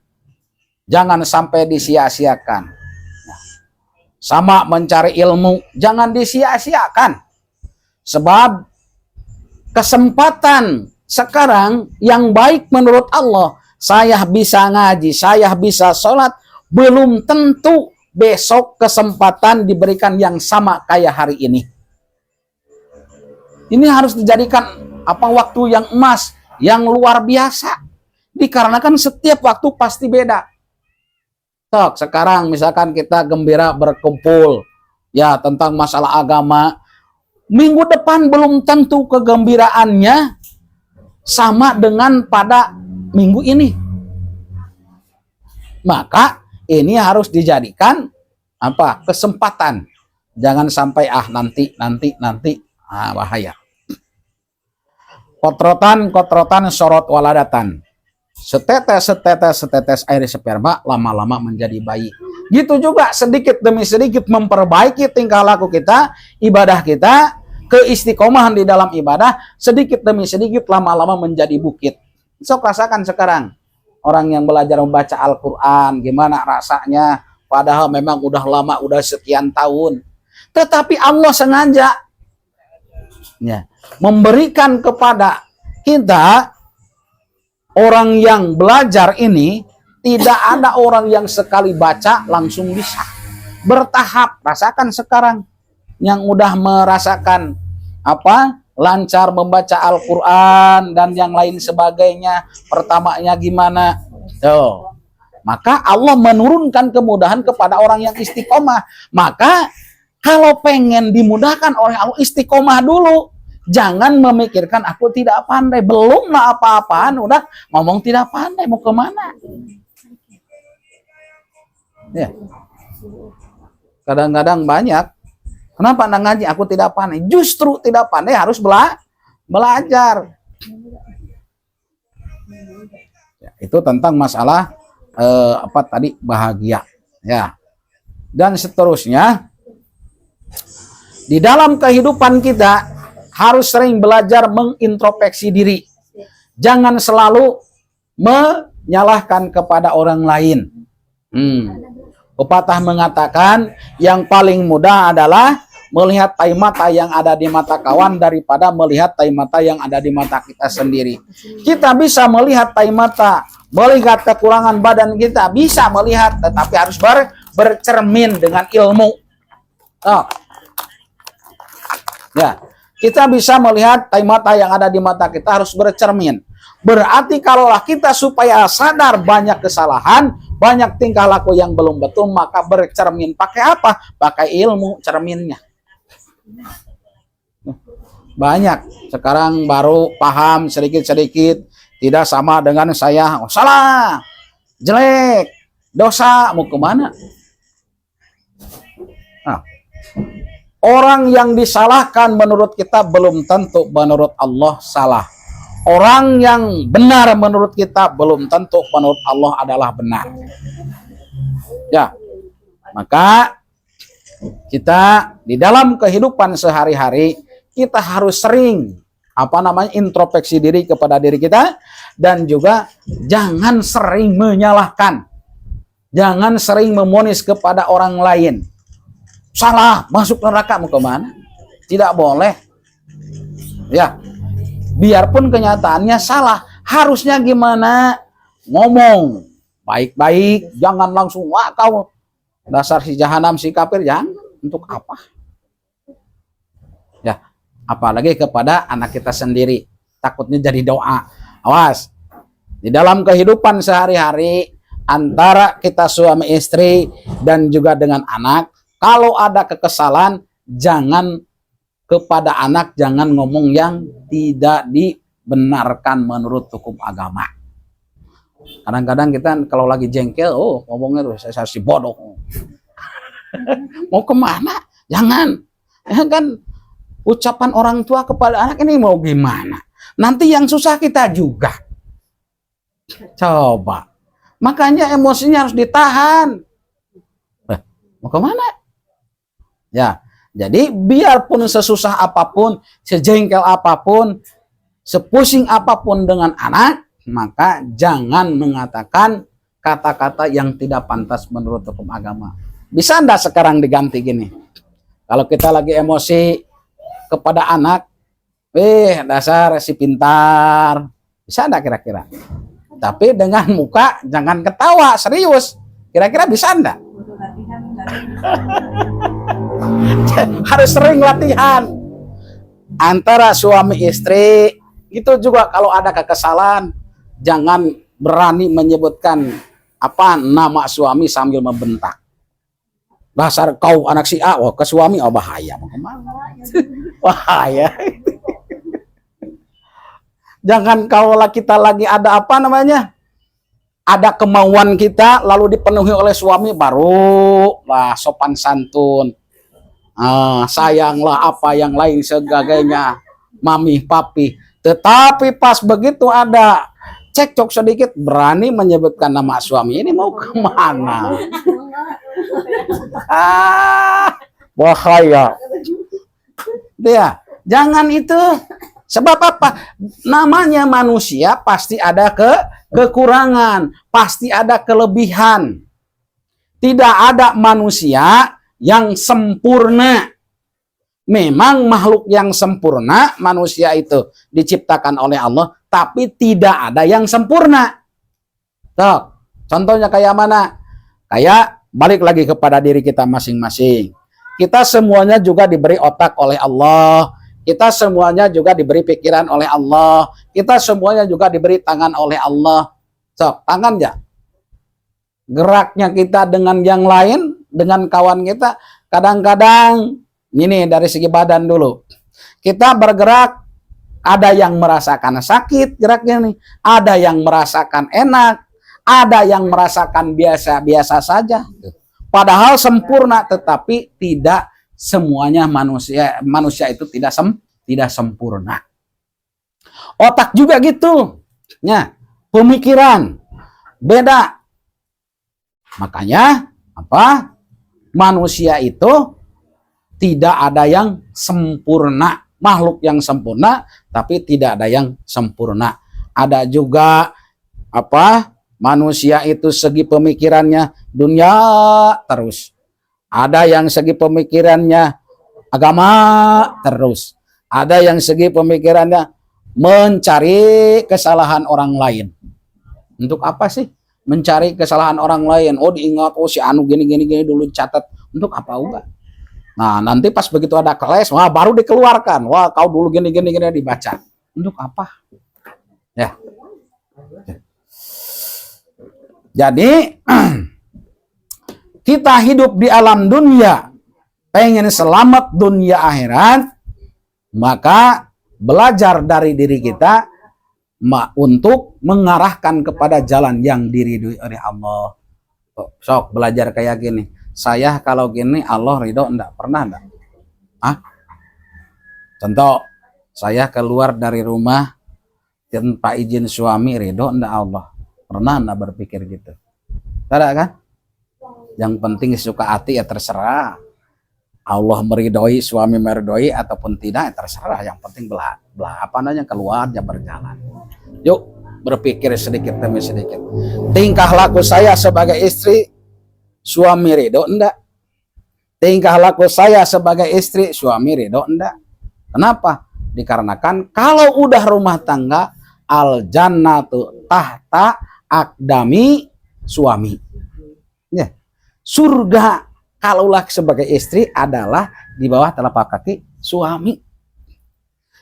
Jangan sampai disia-siakan. Sama mencari ilmu, jangan disia-siakan. Sebab kesempatan sekarang yang baik menurut Allah, saya bisa ngaji, saya bisa sholat, belum tentu besok kesempatan diberikan yang sama kayak hari ini. Ini harus dijadikan waktu yang emas, yang luar biasa. Dikarenakan setiap waktu pasti beda. Sekarang misalkan kita gembira berkumpul ya tentang masalah agama, minggu depan belum tentu kegembiraannya sama dengan pada minggu ini. Maka ini harus dijadikan kesempatan. Jangan sampai nanti. Bahaya. Kotrotan sorot waladatan. Setetes air sperma lama-lama menjadi bayi. Gitu juga sedikit demi sedikit memperbaiki tingkah laku kita, ibadah kita, keistiqomahan di dalam ibadah, sedikit demi sedikit lama-lama menjadi bukit. Sok rasakan sekarang orang yang belajar membaca Al-Quran, gimana rasanya, padahal memang udah lama, udah sekian tahun. Tetapi Allah sengaja memberikan kepada kita orang yang belajar ini, tidak ada orang yang sekali baca langsung bisa. Bertahap, rasakan sekarang. Yang udah merasakan lancar membaca Al-Quran dan yang lain sebagainya, pertamanya gimana? Maka Allah menurunkan kemudahan kepada orang yang istiqomah. Maka kalau pengen dimudahkan oleh Allah, istiqomah dulu. Jangan memikirkan aku tidak pandai, belum apa-apaan udah ngomong tidak pandai, mau kemana? Ya. Kadang-kadang banyak, kenapa anda ngaji? Aku tidak pandai. Justru tidak pandai harus belajar. Ya, itu tentang masalah bahagia. Ya. Dan seterusnya, di dalam kehidupan kita harus sering belajar mengintrospeksi diri. Jangan selalu menyalahkan kepada orang lain. Pepatah mengatakan yang paling mudah adalah melihat tai mata yang ada di mata kawan daripada melihat tai mata yang ada di mata kita sendiri. Kita bisa melihat tai mata, melihat kekurangan badan kita, bisa melihat, tetapi harus bercermin dengan ilmu. Oh. Ya, kita bisa melihat tai mata yang ada di mata kita harus bercermin. Berarti kalaulah kita supaya sadar banyak kesalahan, banyak tingkah laku yang belum betul, maka bercermin. Pakai apa? Pakai ilmu cerminnya. Banyak. Sekarang baru paham sedikit-sedikit. Tidak sama dengan saya. Oh, salah, jelek, dosa. Mau kemana? Nah, orang yang disalahkan menurut kita belum tentu menurut Allah salah. Orang yang benar menurut kita belum tentu menurut Allah adalah benar. Ya, maka kita di dalam kehidupan sehari-hari kita harus sering introspeksi diri kepada diri kita, dan juga jangan sering menyalahkan, jangan sering memonis kepada orang lain. Salah, masuk neraka, mau kemana? Tidak boleh. Ya, biarpun kenyataannya salah, harusnya gimana? Ngomong baik-baik, jangan langsung wah kau dasar si jahanam, si kafir. Jangan. Untuk apa? Ya, apalagi kepada anak kita sendiri, takutnya jadi doa. Awas, di dalam kehidupan sehari-hari antara kita suami istri dan juga dengan anak, kalau ada kekesalan, jangan kepada anak, jangan ngomong yang tidak dibenarkan menurut hukum agama. Kadang-kadang kita kalau lagi jengkel, oh ngomongnya tuh saya si bodoh. Mau kemana? Jangan. Ya kan ucapan orang tua kepada anak ini mau gimana? Nanti yang susah kita juga. Coba. Makanya emosinya harus ditahan. Mau kemana? Ya. Jadi biarpun sesusah apapun, sejengkel apapun, sepusing apapun dengan anak, maka jangan mengatakan kata-kata yang tidak pantas menurut hukum agama. Bisa enggak sekarang diganti gini? Kalau kita lagi emosi kepada anak, dasar si pintar. Bisa enggak kira-kira? Tapi dengan muka jangan ketawa, serius. Kira-kira bisa enggak? Harus sering latihan antara suami istri. Itu juga kalau ada kekesalan, jangan berani menyebutkan nama suami sambil membentak. Dasar kau anak si A, ke suami, bahaya. Bahaya. Jangan kalau kita lagi ada ada kemauan kita lalu dipenuhi oleh suami, baru lah sopan santun. Sayanglah apa yang lain sebagainya, mami, papi. Tetapi pas begitu ada cekcok sedikit, berani menyebutkan nama suami, ini mau kemana? Bahaya. Dia, jangan itu. Sebab apa? Namanya manusia pasti ada kekurangan, pasti ada kelebihan. Tidak ada manusia yang sempurna. Memang makhluk yang sempurna, manusia itu diciptakan oleh Allah, tapi tidak ada yang sempurna. Tuh, contohnya kayak mana? Kayak balik lagi kepada diri kita masing-masing. Kita semuanya juga diberi otak oleh Allah. Kita semuanya juga diberi pikiran oleh Allah. Kita semuanya juga diberi tangan oleh Allah. So, tangan ya. Geraknya kita dengan yang lain, dengan kawan kita, kadang-kadang ini dari segi badan dulu. Kita bergerak, ada yang merasakan sakit geraknya nih, ada yang merasakan enak, ada yang merasakan biasa-biasa saja. Padahal sempurna, tetapi tidak semuanya manusia itu tidak sempurna. Otak juga gitu. Ya, pemikiran beda. Makanya manusia itu tidak ada yang sempurna. Makhluk yang sempurna, tapi tidak ada yang sempurna. Ada juga manusia itu segi pemikirannya dunia terus. Ada yang segi pemikirannya agama terus. Ada yang segi pemikirannya mencari kesalahan orang lain. Untuk apa sih? Mencari kesalahan orang lain. Oh diingat, oh si anu gini dulu catat. Untuk apa enggak? Nah nanti pas begitu ada kelas, wah baru dikeluarkan. Wah kau dulu gini dibaca. Untuk apa? Ya. Jadi kita hidup di alam dunia, pengen selamat dunia akhirat, maka belajar dari diri kita untuk mengarahkan kepada jalan yang diridhoi oleh Allah. Sok belajar kayak gini. Saya kalau gini Allah ridho enggak? Pernah enggak? Contoh, saya keluar dari rumah tanpa izin suami, ridho enggak Allah? Pernah enggak berpikir gitu? Tidak kan? Yang penting suka hati ya terserah. Allah meridhoi, suami meridhoi ataupun tidak, terserah. Yang penting keluar aja berjalan. Yuk berpikir sedikit demi sedikit. Tingkah laku saya sebagai istri, suami ridho enggak? Tingkah laku saya sebagai istri, suami ridho enggak? Kenapa? Dikarenakan kalau udah rumah tangga, al jannatu tahta aqdami suami. Ya. Surga kalaulah sebagai istri adalah di bawah telapak kaki suami.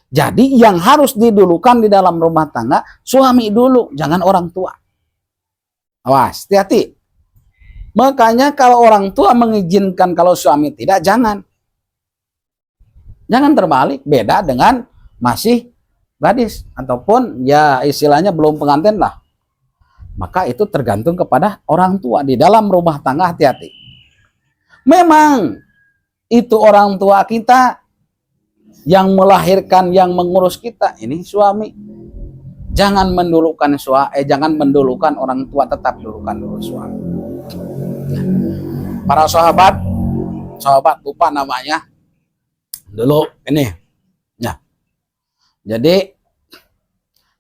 Jadi yang harus didulukan di dalam rumah tangga suami dulu, jangan orang tua. Awas, hati-hati. Makanya kalau orang tua mengizinkan kalau suami tidak, jangan. Jangan terbalik, beda dengan masih gadis ataupun ya istilahnya belum pengantin lah. Maka itu tergantung kepada orang tua. Di dalam rumah tangga hati-hati. Memang itu orang tua kita yang melahirkan, yang mengurus kita, ini suami. Jangan mendulukan jangan mendulukan orang tua, tetap dulukan dulu suami. Para sahabat lupa namanya. Dulu ini. Ya. Jadi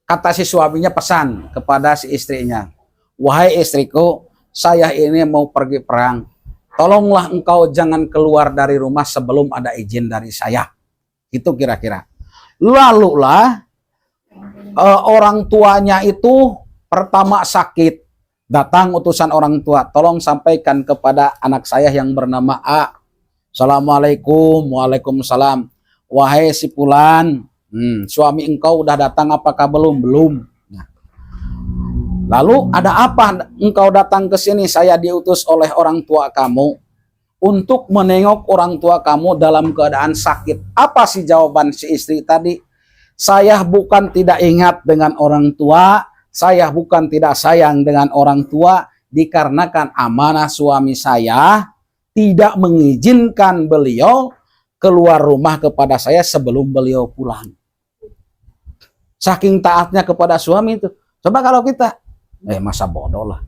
kata si suaminya pesan kepada si istrinya, wahai istriku, saya ini mau pergi perang. Tolonglah engkau jangan keluar dari rumah sebelum ada izin dari saya. Itu kira-kira. Lalulah orang tuanya itu pertama sakit. Datang utusan orang tua, tolong sampaikan kepada anak saya yang bernama A. Assalamualaikum, waalaikumsalam. Wahai si Fulan, suami engkau udah datang apakah belum? Belum. Nah. Lalu ada apa engkau datang ke sini? Saya diutus oleh orang tua kamu untuk menengok orang tua kamu dalam keadaan sakit. Apa sih jawaban si istri tadi? Saya bukan tidak ingat dengan orang tua, saya bukan tidak sayang dengan orang tua, dikarenakan amanah suami saya tidak mengizinkan beliau keluar rumah kepada saya sebelum beliau pulang. Saking taatnya kepada suami itu. Coba kalau kita, masa bodoh lah.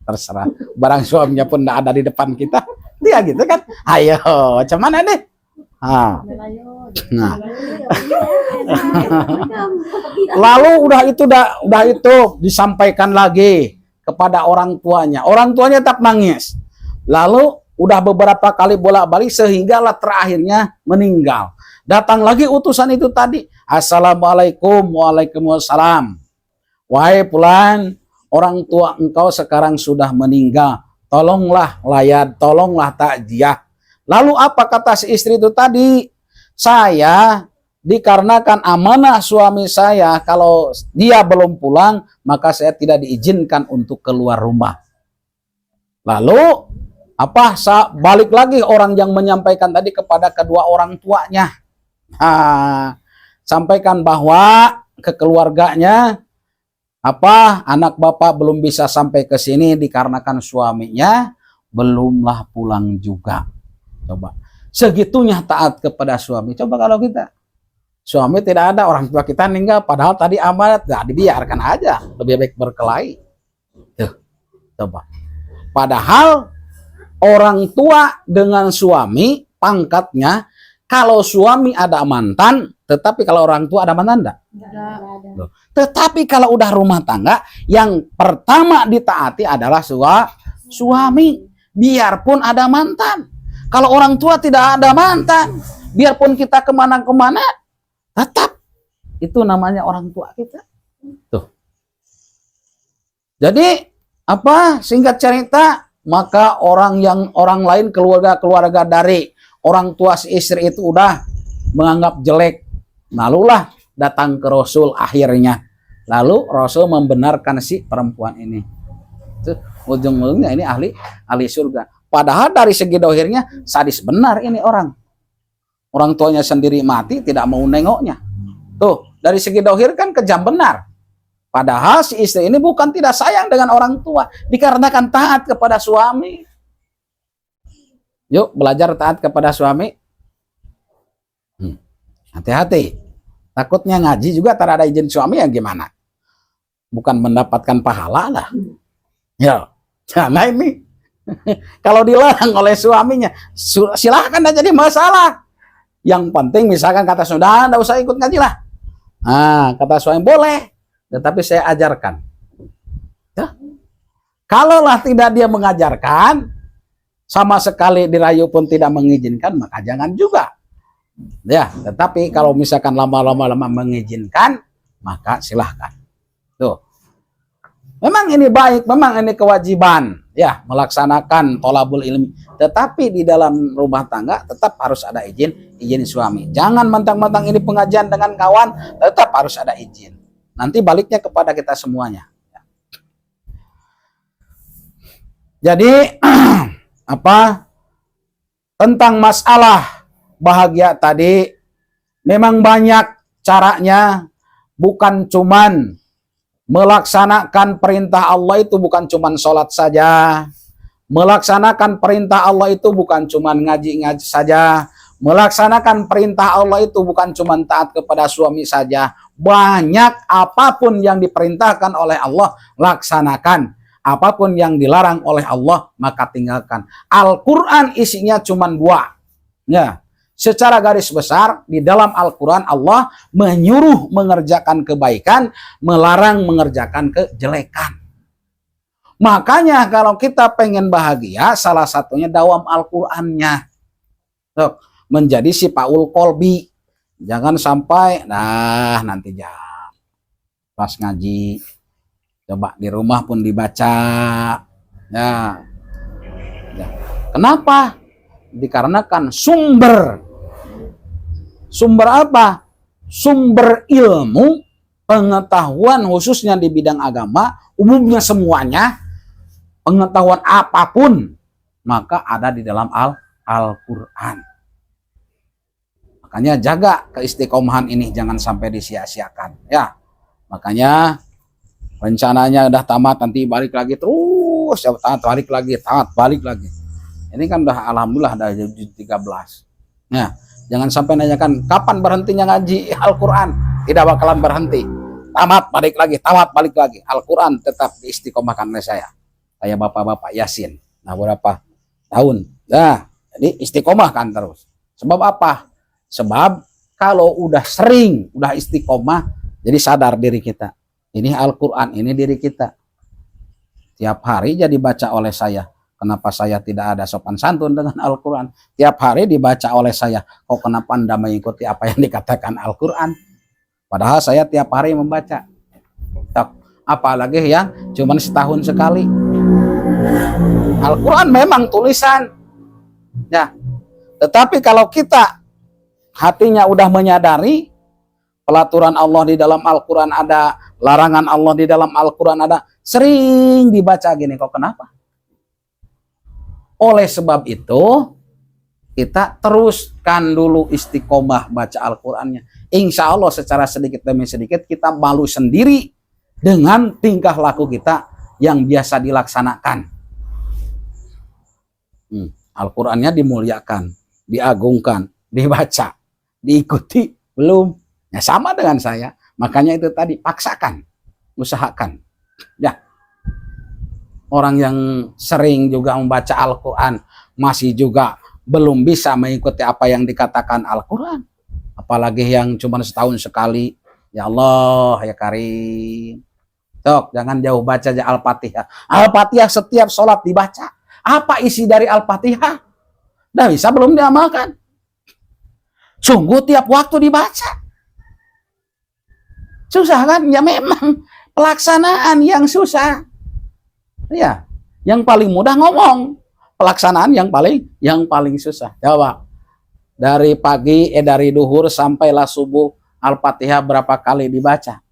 Terserah. Barang suaminya pun tidak ada di depan kita. Dia gitu kan. Ayo, cuman deh. Nah. Lalu udah itu disampaikan lagi kepada orang tuanya. Orang tuanya tetap nangis. Lalu udah beberapa kali bolak-balik sehinggalah terakhirnya meninggal. Datang lagi utusan itu tadi. Assalamualaikum, waalaikumsalam. Wahai Fulan, orang tua engkau sekarang sudah meninggal. Tolonglah layat, tolonglah takziah. Lalu apa kata si istri itu tadi? Saya dikarenakan amanah suami saya, kalau dia belum pulang, maka saya tidak diizinkan untuk keluar rumah. Lalu balik lagi orang yang menyampaikan tadi kepada kedua orang tuanya. Sampaikan bahwa ke keluarganya anak bapak belum bisa sampai ke sini dikarenakan suaminya belumlah pulang juga. Coba segitunya taat kepada suami. Coba kalau kita suami tidak ada, orang tua kita meninggal, padahal tadi amanat, nggak dibiarkan aja, lebih baik berkelahi. Tuh, coba. Padahal orang tua dengan suami pangkatnya, kalau suami ada mantan, tetapi kalau orang tua ada mantan enggak? Enggak. Tetapi kalau udah rumah tangga, yang pertama ditaati adalah suami, biarpun ada mantan. Kalau orang tua tidak ada mantan, biarpun kita kemana-kemana, tetap itu namanya orang tua kita. Tuh. Jadi apa? Singkat cerita, maka orang lain, keluarga dari orang tua si istri itu udah menganggap jelek. Lalulah datang ke Rasul akhirnya. Lalu Rasul membenarkan si perempuan ini. Ujung-ujungnya ini ahli surga. Padahal dari segi dohirnya sadis benar ini orang. Orang tuanya sendiri mati tidak mau nengoknya. Tuh, dari segi dohir kan kejam benar. Padahal si istri ini bukan tidak sayang dengan orang tua, dikarenakan taat kepada suami. Yuk belajar taat kepada suami. Hati-hati. Takutnya ngaji juga tak ada izin suami yang gimana? Bukan mendapatkan pahala lah. Ya, karena ini kalau dilarang oleh suaminya, silahkan aja jadi masalah. Yang penting misalkan kata sudah, enggak usah ikut ngaji lah. Nah, kata suami boleh, tetapi saya ajarkan. Ya. Kalaulah tidak dia mengajarkan, sama sekali dirayu pun tidak mengizinkan, maka jangan juga. Ya, tetapi kalau misalkan lama-lama mengizinkan, maka silahkan. Tuh. Memang ini baik, memang ini kewajiban, ya, melaksanakan tholabul ilmi. Tetapi di dalam rumah tangga tetap harus ada izin suami. Jangan mentang-mentang ini pengajian dengan kawan, tetap harus ada izin. Nanti baliknya kepada kita semuanya. Jadi apa? Tentang masalah bahagia tadi memang banyak caranya, bukan cuman melaksanakan perintah Allah itu bukan cuman sholat saja. Melaksanakan perintah Allah itu bukan cuman ngaji-ngaji saja. Melaksanakan perintah Allah itu bukan cuman taat kepada suami saja. Banyak apapun yang diperintahkan oleh Allah, laksanakan. Apapun yang dilarang oleh Allah, maka tinggalkan. Al-Quran isinya cuman 2. Ya. Secara garis besar, di dalam Al-Quran Allah menyuruh mengerjakan kebaikan, melarang mengerjakan kejelekan. Makanya kalau kita pengen bahagia, salah satunya dawam Al-Qurannya. Menjadi si Paul Kolbi. Jangan sampai, nanti jam pas ngaji, coba di rumah pun dibaca. Ya. Kenapa? Dikarenakan sumber apa? Sumber ilmu, pengetahuan khususnya di bidang agama, umumnya semuanya, pengetahuan apapun, maka ada di dalam Al-Quran. Makanya jaga keistiqomahan ini, jangan sampai disia-siakan. Ya, makanya rencananya udah tamat, nanti balik lagi terus, balik lagi. Ini kan udah alhamdulillah udah 13. Nah, jangan sampai nanyakan kapan berhentinya ngaji Al-Quran. Tidak bakalan berhenti. Tamat balik lagi. Al-Quran tetap diistiqomahkan oleh saya. Kayak bapak-bapak Yasin. Nah, berapa tahun? Nah, jadi istiqomahkan terus. Sebab apa? Sebab kalau udah sering, udah istiqomah, jadi sadar diri kita. Ini Al-Quran, ini diri kita. Tiap hari jadi baca oleh saya. Kenapa saya tidak ada sopan santun dengan Al-Quran? Tiap hari dibaca oleh saya. Kok kenapa Anda mengikuti apa yang dikatakan Al-Quran? Padahal saya tiap hari membaca. Apalagi yang cuma setahun sekali. Al-Quran memang tulisan. Ya. Tetapi kalau kita hatinya udah menyadari pelaturan Allah di dalam Al-Quran ada, larangan Allah di dalam Al-Quran ada, sering dibaca gini, kok kenapa? Oleh sebab itu, kita teruskan dulu istiqomah baca Al-Qurannya. Insya Allah secara sedikit demi sedikit kita malu sendiri dengan tingkah laku kita yang biasa dilaksanakan. Al-Qurannya dimuliakan, diagungkan, dibaca, diikuti, belum. Ya sama dengan saya. Makanya itu tadi, paksakan, usahakan. Ya. Orang yang sering juga membaca Al-Quran masih juga belum bisa mengikuti apa yang dikatakan Al-Quran. Apalagi yang cuma setahun sekali. Ya Allah, ya Karim. Tok, jangan jauh baca aja Al-Fatihah. Al-Fatihah setiap sholat dibaca. Apa isi dari Al-Fatihah? Dah bisa belum diamalkan. Sungguh tiap waktu dibaca. Susah kan? Ya memang pelaksanaan yang susah. Ya, yang paling mudah ngomong, pelaksanaan yang paling susah. Coba dari pagi dari duhur sampailah subuh Al-Fatihah berapa kali dibaca?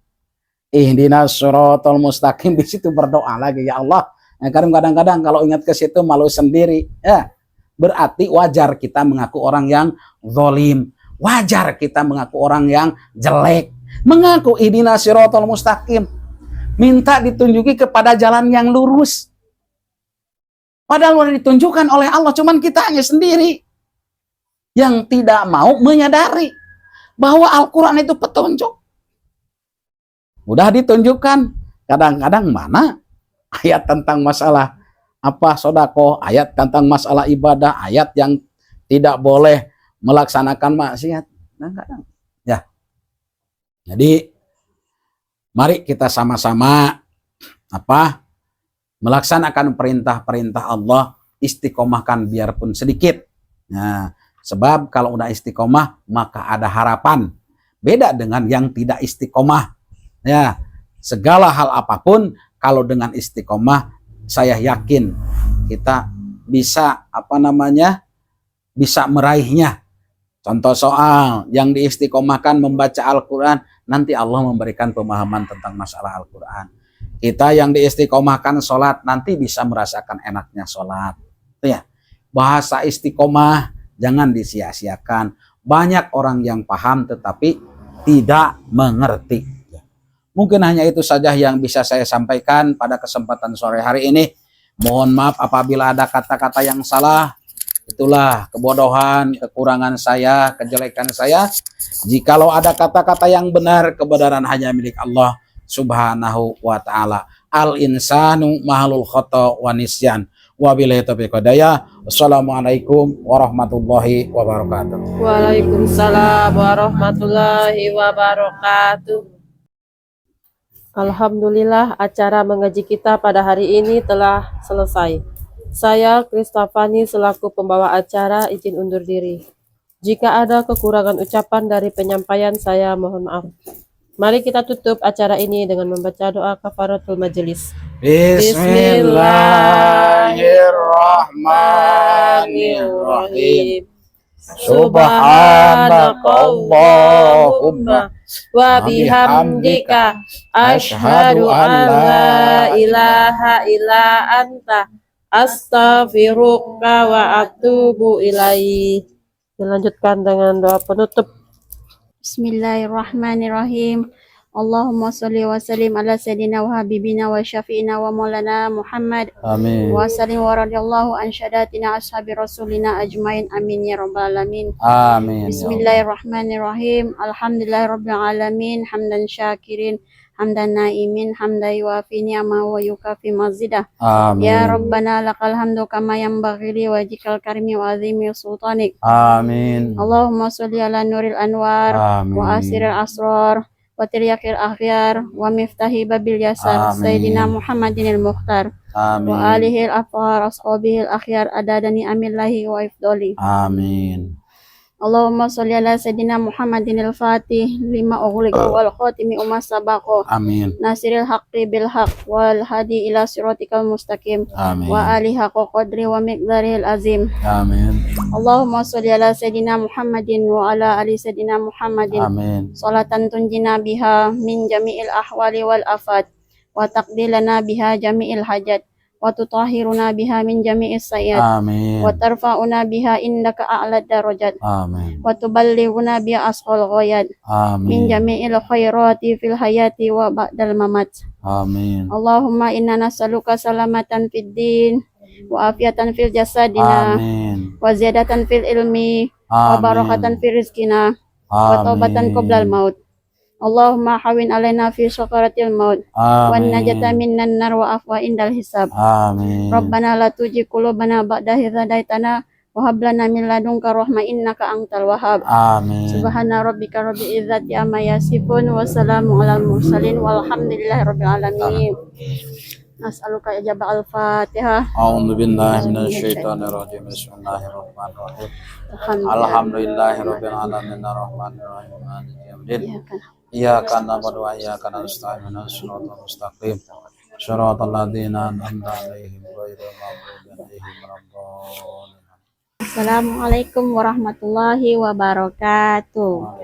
Ihdinas siratal mustaqim, di situ berdoa lagi ya Allah. Nah, kadang-kadang kalau ingat ke situ malu sendiri. Ya, berarti wajar kita mengaku orang yang zalim. Wajar kita mengaku orang yang jelek. Mengaku ihdinas siratal mustaqim. Minta ditunjuki kepada jalan yang lurus. Padahal sudah ditunjukkan oleh Allah, cuman kitanya sendiri yang tidak mau menyadari bahwa Al-Quran itu petunjuk. Mudah ditunjukkan, kadang-kadang mana ayat tentang masalah apa sodako, ayat tentang masalah ibadah, ayat yang tidak boleh melaksanakan maksiat. Kadang-kadang. Ya. Jadi mari kita sama-sama melaksanakan perintah-perintah Allah, istiqomahkan biarpun sedikit. Nah, sebab kalau udah istiqomah maka ada harapan. Beda dengan yang tidak istiqomah. Ya, segala hal apapun kalau dengan istiqomah saya yakin kita bisa bisa meraihnya. Contoh soal yang diistiqomahkan membaca Al-Quran, nanti Allah memberikan pemahaman tentang masalah Al-Quran. Kita yang diistiqomahkan sholat, nanti bisa merasakan enaknya sholat. Ya, bahasa istiqomah jangan disia-siakan. Banyak orang yang paham tetapi tidak mengerti. Mungkin hanya itu saja yang bisa saya sampaikan pada kesempatan sore hari ini. Mohon maaf apabila ada kata-kata yang salah. Itulah kebodohan, kekurangan saya, kejelekan saya. Jikalau ada kata-kata yang benar, kebenaran hanya milik Allah Subhanahu wa ta'ala. Al-insanu mahlul khata wa nisyan. Wabillahi taufiq hidayah. Wassalamualaikum warahmatullahi wabarakatuh. Waalaikumsalam warahmatullahi wabarakatuh. Alhamdulillah, acara mengaji kita pada hari ini telah selesai. Saya, Kristafani, selaku pembawa acara, izin undur diri. Jika ada kekurangan ucapan dari penyampaian, saya mohon maaf. Mari kita tutup acara ini dengan membaca doa kafaratul majelis. Bismillahirrahmanirrahim. Subhanakallahumma wa bihamdika asyhadu an la ilaha illa anta astaghfiruka wa atubu ilaih. Dilanjutkan dengan doa penutup. Bismillahirrahmanirrahim. Allahumma salli wa sallim ala sayyidina wa habibina wa syafi'ina wa maulana Muhammad. Amin. Wa sallim wa radiyallahu an syadatina ashabi rasulina ajmain. Amin ya rabbal alamin. Amin. Bismillahirrahmanirrahim. Alhamdulillahirabbil alamin. Hamdan syakirin, hamdan naimin, hamdan yuafi ni'ama wa yukafi mazidah. Amin. Ya Rabbana lakal hamdu kama yanbaghi li wajhikal karimi wa azimi sultanik. Amin. Allahumma sholli ala nuril anwar Amin. wa asiril asrar wa tiryakil akhyar wa miftahi babil yasar. Amin. Sayyidina Muhammadinil mukhtar Amin. wa alihil afar ashabihil akhyar adadani amillahi wa ifdoli. Amin. Allahumma sholli ala sayyidina Muhammadinil fatih lima ughliqa wal khatimi umas sabaqo Amin. nasiril haqqi bil haqq wal hadi ila siratikal mustaqim Amin. wa alihi haqqa qadri wa miqdarihil azim. Amin. Allahumma sholli ala sayyidina Muhammadin wa ala ali sayyidina Muhammadin. Amin. Salatan tunjina biha min jami'il ahwali wal afat wa taqdilana biha jami'il hajat wa tutahhiruna biha min jami'is sayyiat Amin. wa tarfa'una biha indaka a'la darajat Amin. wa tuballighuna biha asqal ghayat min Amin. jami'il khairati fil hayati wa ba'dal mamat. Amin. Allahumma inna nas'aluka salamatan fid din wa afiatan fil jasadina Amin. wa ziyadatan fil ilmi wa barakatan fil rizkina wa taubatan qoblal maut. Allahumma hawin alaina fi sakaratil maut wa najata minan nar wa afwa indal hisab. Amin. Rabbana la tujigh qulubana ba'da idh hadaitana wa hab lana min ladunka rahmah innaka antal wahhab. Amin. Subhana rabbika rabbil izzati amma yasifun wa salamun alal mursalin walhamdulillahi rabbil alamin. As'aluka ijabah al-Fatihah. A'udzu billahi minasyaitonir rajim. Bismillahirrahmanirrahim. Alhamdulillahirabbil alamin arrahmanir rahim maliki yaumiddin. Iyyaka na'budu wa iyyaka nasta'in ihdinas siratal mustaqim. Shiratal ladzina an'amta 'alaihim ghairil maghdubi 'alaihim waladdallin. Assalamualaikum warahmatullahi wabarakatuh.